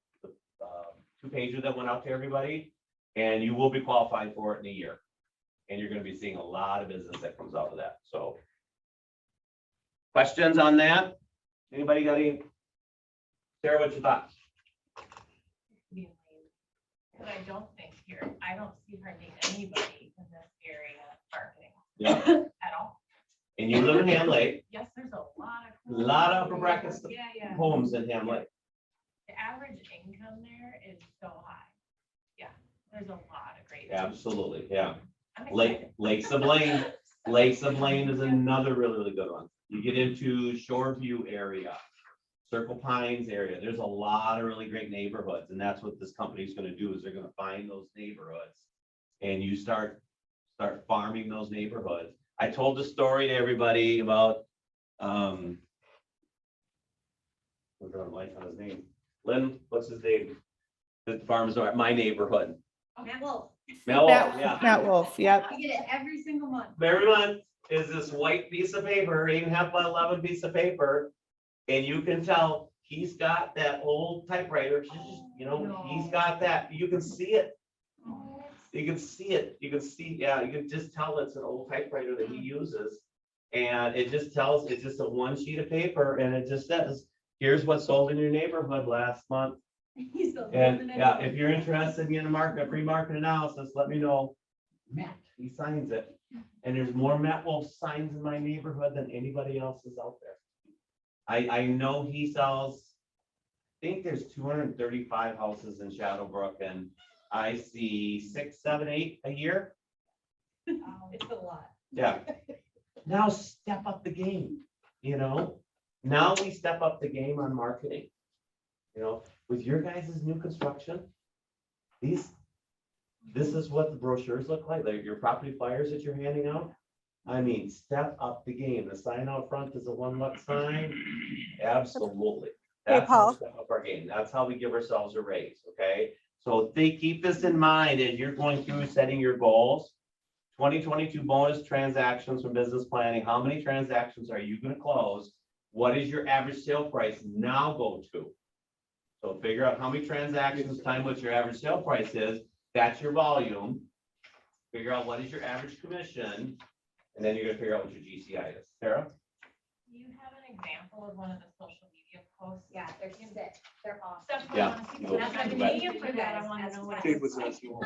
2-pager that went out to everybody, and you will be qualified for it in a year. And you're gonna be seeing a lot of business that comes out of that, so. Questions on that? Anybody got any? Sarah, what's your thoughts? But I don't think here, I don't see hardly anybody in this area marketing Yeah, at all. and you live in Ham Lake, Yes, there's a lot of. a lot of upper brackets Yeah. homes in Ham Lake. The average income there is so high. Yeah, there's a lot of great. Absolutely, yeah. I'm Lakes of Lane, Lakes of Lane is another really, really good one. You get into Shoreview area, Circle Pines area, there's a lot of really great neighborhoods, and that's what this company is gonna do, is they're gonna find those neighborhoods. And you start farming those neighborhoods. I told the story to everybody about, we're drawing a blank on his name. Lynn, what's his name? The farmers are at my neighborhood. Matt Wolf. Mel, yeah. Matt Wolf, yep. I get it every single month. Every month is this white piece of paper, 8.5 by 11 piece of paper. And you can tell he's got that old typewriter, you know, he's got that, you can see it. You can see it, you can see, yeah, you can just tell it's an old typewriter that he uses. And it just tells, it's just a one sheet of paper, and it just says, here's what sold in your neighborhood last month. He's still And living in yeah, it. if you're interested in getting a free market analysis, let me know. Matt, he signs it. And there's more Matt Wolf signs in my neighborhood than anybody else is out there. I know he sells, I think there's 235 houses in Shadowbrook, and I see 6, 7, 8 a year. It's a lot. Yeah. Now step up the game, you know? Now we step up the game on marketing. You know, with your guys' new construction, this is what the brochures look like your property flyers that you're handing out. I mean, step up the game. The sign out front is a One Lux sign. Absolutely. Hey, That's how Paul. we step up our game. That's how we give ourselves a raise, okay? So keep this in mind as you're going through setting your goals. 2022 bonus transactions from business planning. How many transactions are you going to close? What is your average sale price now go to? So figure out how many transactions times what your average sale price is. That's your volume. Figure out what is your average commission, and then you're gonna figure out what your GCI is. Sarah? Do you have an example of one of the social media posts? Yeah, they're sick. They're awesome. That's what Yeah. I want to see. No. That's what I'm paying for that. I want to know what. Kate it's was like. asking.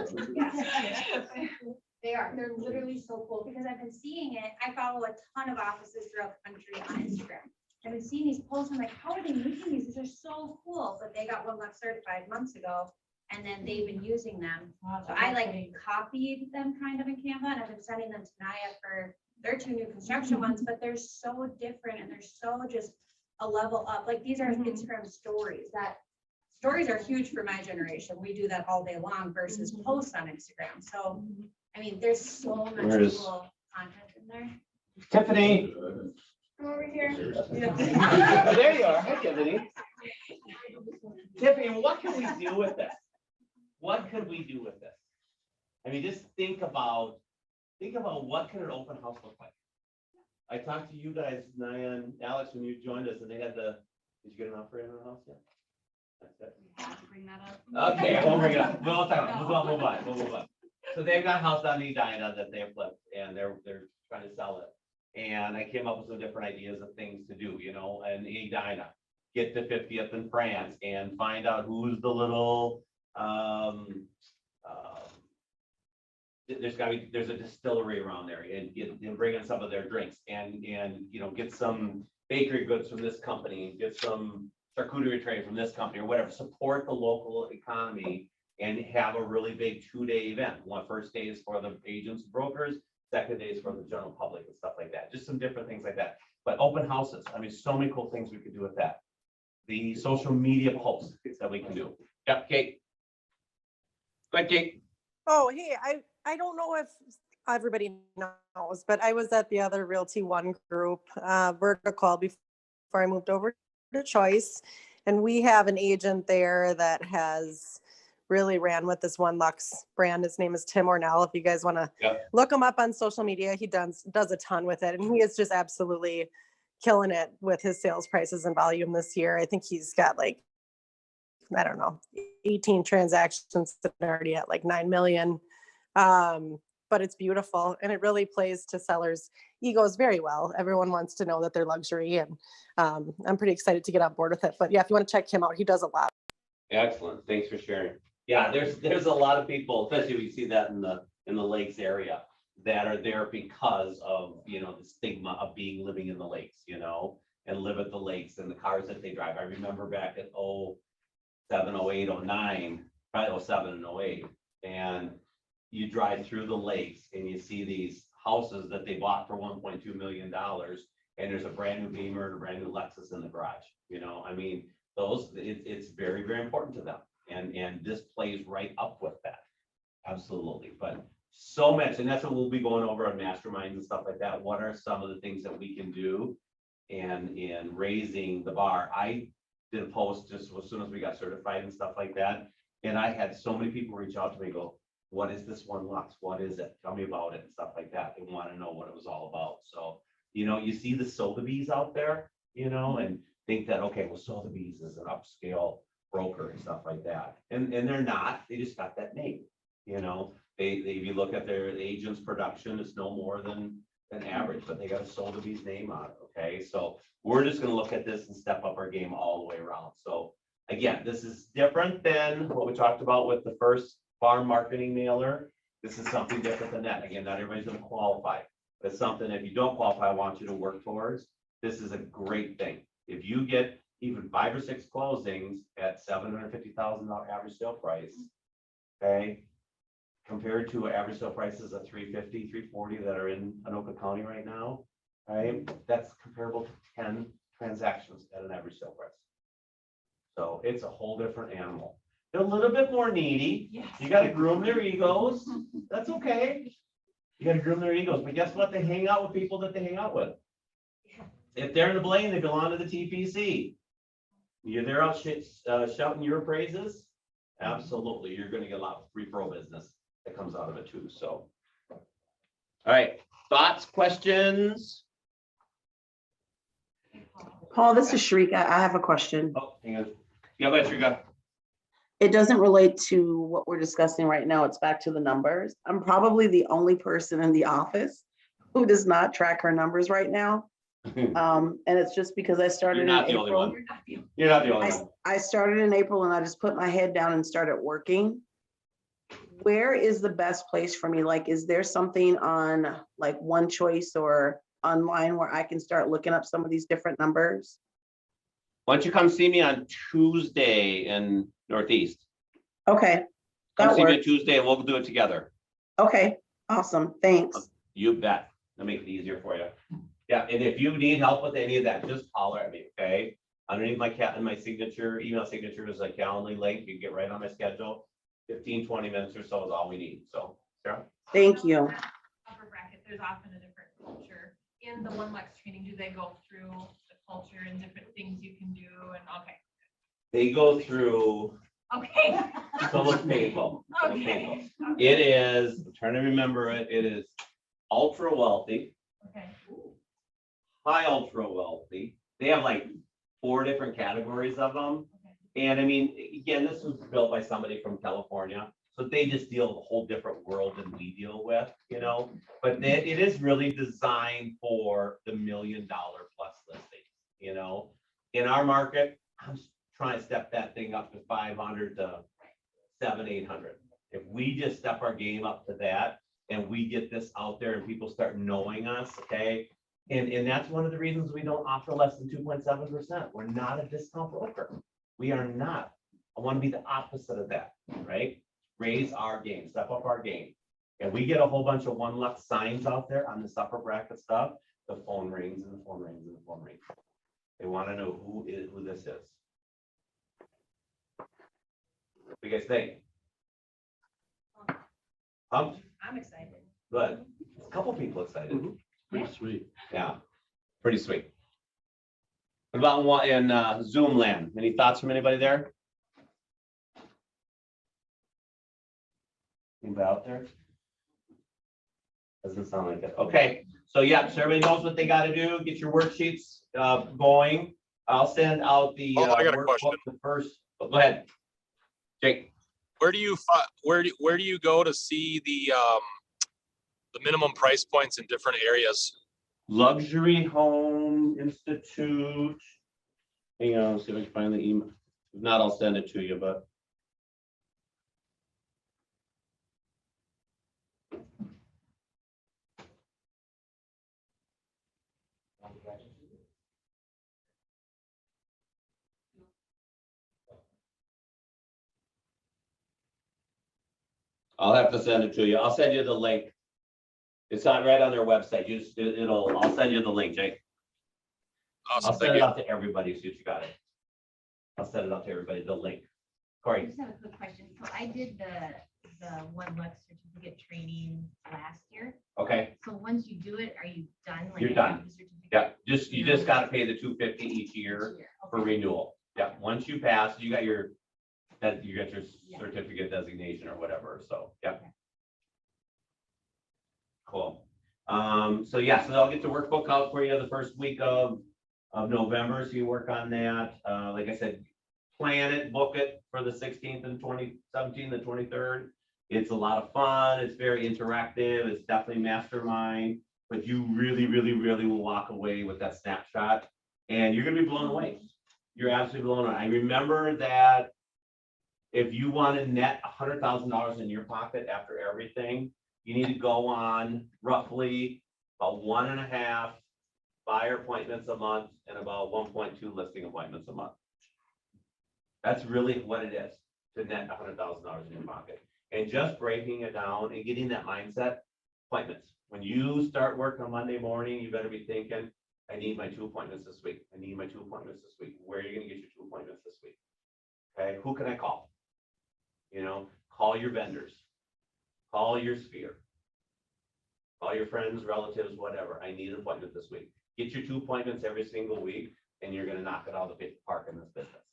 They are. They're literally so cool because I've been seeing it. I follow a ton of offices throughout the country on Instagram. I've been seeing these posts. I'm like, how are they making these? These are so cool. But they got One Lux certified months ago, and then they've been using them. Wow, So that's I like pretty- copied them kind of in Canva, and I've been sending them to Naya for their 2 new construction ones, but they're so different and they're so just a level up. Like these are Instagram stories stories are huge for my generation. We do that all day long versus posts on Instagram. So, I mean, there's so much There's- cool content in there. Tiffany. Come over here. There you are. Hi, Tiffany. Tiffany, what can we do with this? What could we do with this? I mean, just think about what can an open house look like? I talked to you guys, Naya and Alex, when you joined us, and they had did you get an offer in the house yet? That's it. We have to bring that up. Okay, I won't bring it up. We'll talk about it. We'll move on. So they've got a house on Edina that they have flipped, and they're trying to sell it. And I came up with some different ideas of things to do, you know, and Edina, get to 50th in France and find out who's the little, there's a distillery around there, and bring in some of their drinks and, you know, get some bakery goods from this company, get some charcuterie trade from this company or whatever, support the local economy and have a really big 2-day event. First day is for the agents, brokers, second day is for the general public and stuff like that. Just some different things like that. But open houses, I mean, so many cool things we could do with that. The social media posts that we can do. Yep, Kate. Go ahead, Kate. Oh, hey, I don't know if everybody knows, but I was at the other Realty One Group vertical before before I moved over to Choice. And we have an agent there that has really ran with this One Lux brand. His name is Tim Ornell. If you guys want to look him up on social media, he does a ton with it. And he is just absolutely killing it with his sales prices and volume this year. I think he's got like, I don't know, 18 transactions that are already at like 9 million. But it's beautiful and it really plays to sellers' egos very well. Everyone wants to know that they're luxury, and I'm pretty excited to get on board with it. But yeah, if you want to check him out, he does a lot. Excellent. Thanks for sharing. Yeah, there's a lot of people, especially we see that in the lakes area, that are there because of, you know, the stigma of living in the lakes, you know, and live at the lakes and the cars that they drive. I remember back at 07, 08, 09, probably 07 and 08, and you drive through the lakes and you see these houses that they bought for $1.2 million, and there's a brand new Beamer and a brand new Lexus in the garage. You know, I mean, it's very, very important to them. And this plays right up with that. Absolutely. But so much, and that's what we'll be going over on Mastermind and stuff like that. What are some of the things that we can do in raising the bar? I did a post just as soon as we got certified and stuff like that. And I had so many people reach out to me and go, what is this One Lux? What is it? Tell me about it and stuff like that. They want to know what it was all about. So, you know, you see the Sotheby's out there, you know, and think that, okay, well, Sotheby's is an upscale broker and stuff like that. And they're not, they just got that name, you know. They if you look at their agent's production, it's no more than average, but they got a Sotheby's name on it. Okay, so we're just going to look at this and step up our game all the way around. So again, this is different than what we talked about with the first farm marketing mailer. This is something different than that. Again, not everybody's going to qualify. But something, if you don't qualify, I want you to work towards. This is a great thing. If you get even 5 or 6 closings at $750,000 average sale price, okay, compared to average sale prices of $350,000, $340,000 that are in Anoka County right now, right? That's comparable to 10 transactions at an average sale price. So it's a whole different animal. They're a little bit more needy. Yes. You got to groom their egos. That's okay. You got to groom their egos. But guess what? They hang out with people that they hang out with. If they're in the Blaine, they belong to the TPC. You're there out shouting your praises. Absolutely. You're going to get a lot of referral business that comes out of it too. So, all right. Thoughts, questions? Paul, this is Sharika. I have a question. Oh, hang on. Yeah, let you go. It doesn't relate to what we're discussing right now. It's back to the numbers. I'm probably the only person in the office who does not track her numbers right now. And it's just because I started You're not in the only April. one. You're not the only one. I started in April and I just put my head down and started working. Where is the best place for me? Like, is there something on like One Choice or online where I can start looking up some of these different numbers? Why don't you come see me on Tuesday in Northeast? Okay. Come That see me on works. Tuesday and we'll do it together. Okay, awesome. Thanks. You bet. That'll make it easier for you. Yeah, and if you need help with any of that, just holler at me, okay? Underneath my signature, email signature is a Calendly link. You can get right on my schedule. 15, 20 minutes or so is all we need. So, Sarah? Thank you. Upper bracket, there's often a different culture. In the One Lux training, do they go through the culture and different things you can do and okay. They go through, Okay. it's almost painful. It's almost Okay. painful. It is, I'm trying to remember it. It is ultra wealthy, Okay. high ultra wealthy. They have like 4 different categories of them. And I mean, again, this was built by somebody from California. So they just deal with a whole different world than we deal with, you know, but it is really designed for the $1 million plus listings, you know. In our market, I'm trying to step that thing up to 500 to 700, 800. If we just step our game up to that and we get this out there and people start knowing us, okay. And that's one of the reasons we don't offer less than 2.7%. We're not a discount broker. We are not. I want to be the opposite of that, right? Raise our game, step up our game. And we get a whole bunch of One Lux signs out there on this upper bracket stuff. The phone rings and the phone rings and the phone rings. They want to know who this is. What do you guys think? I'm excited. Good. A couple people excited. Pretty sweet. Yeah, pretty sweet. What about one in Zoom land? Any thoughts from anybody there? Anybody out there? Doesn't sound like it. Okay, so yeah, so everybody knows what they got to do. Get your worksheets going. I'll send out the Oh, I got a workbook question. the first. Oh, go ahead, Jake. Where do you go to see the minimum price points in different areas? Luxury Home Institute. Hang on, see if I can find the email. If not, I'll send it to you, but. I'll have to send it to you. I'll send you the link. It's not right on their website. I'll send you the link, Jake. Awesome, I'll thank send it you. out to everybody, so you got it. I'll send it out to everybody, the link. I Corey, just have a quick question. So I did the One Lux certificate training last year. okay, So once you do it, are you done? Like, You're you done. have the certificate yeah, you just gotta pay the $250 each year each year? for Okay. renewal. Yeah, once you pass, you got your Yeah. certificate designation or whatever, so, yeah. Okay. Cool. So yeah, so I'll get the workbook out for you the first week of November, so you work on that. Like I said, plan it, book it for the 16th and 17th and 23rd. It's a lot of fun. It's very interactive. It's definitely Mastermind, but you really, really, really will walk away with that snapshot and you're gonna be blown away. You're absolutely blown away. I remember that if you want to net $100,000 in your pocket after everything, you need to go on roughly about 1.5 buyer appointments a month and about 1.2 listing appointments a month. That's really what it is to net $100,000 in your pocket. And just breaking it down and getting that mindset, appointments. When you start work on Monday morning, you better be thinking, I need my 2 appointments this week. I need my 2 appointments this week. Where are you gonna get your 2 appointments this week? Okay, who can I call? You know, call your vendors, call your sphere, call your friends, relatives, whatever. I need an appointment this week. Get your 2 appointments every single week and you're gonna knock it out of the park in this business,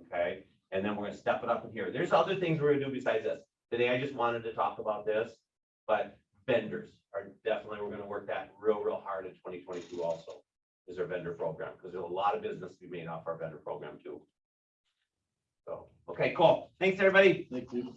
okay? And then we're gonna step it up in here. There's other things we're gonna do besides this. Today, I just wanted to talk about this, but vendors are definitely, we're gonna work that real, real hard in 2022 also, is our vendor program, because there's a lot of business to be made off our vendor program too. So, okay, cool. Thanks, everybody. Thank you.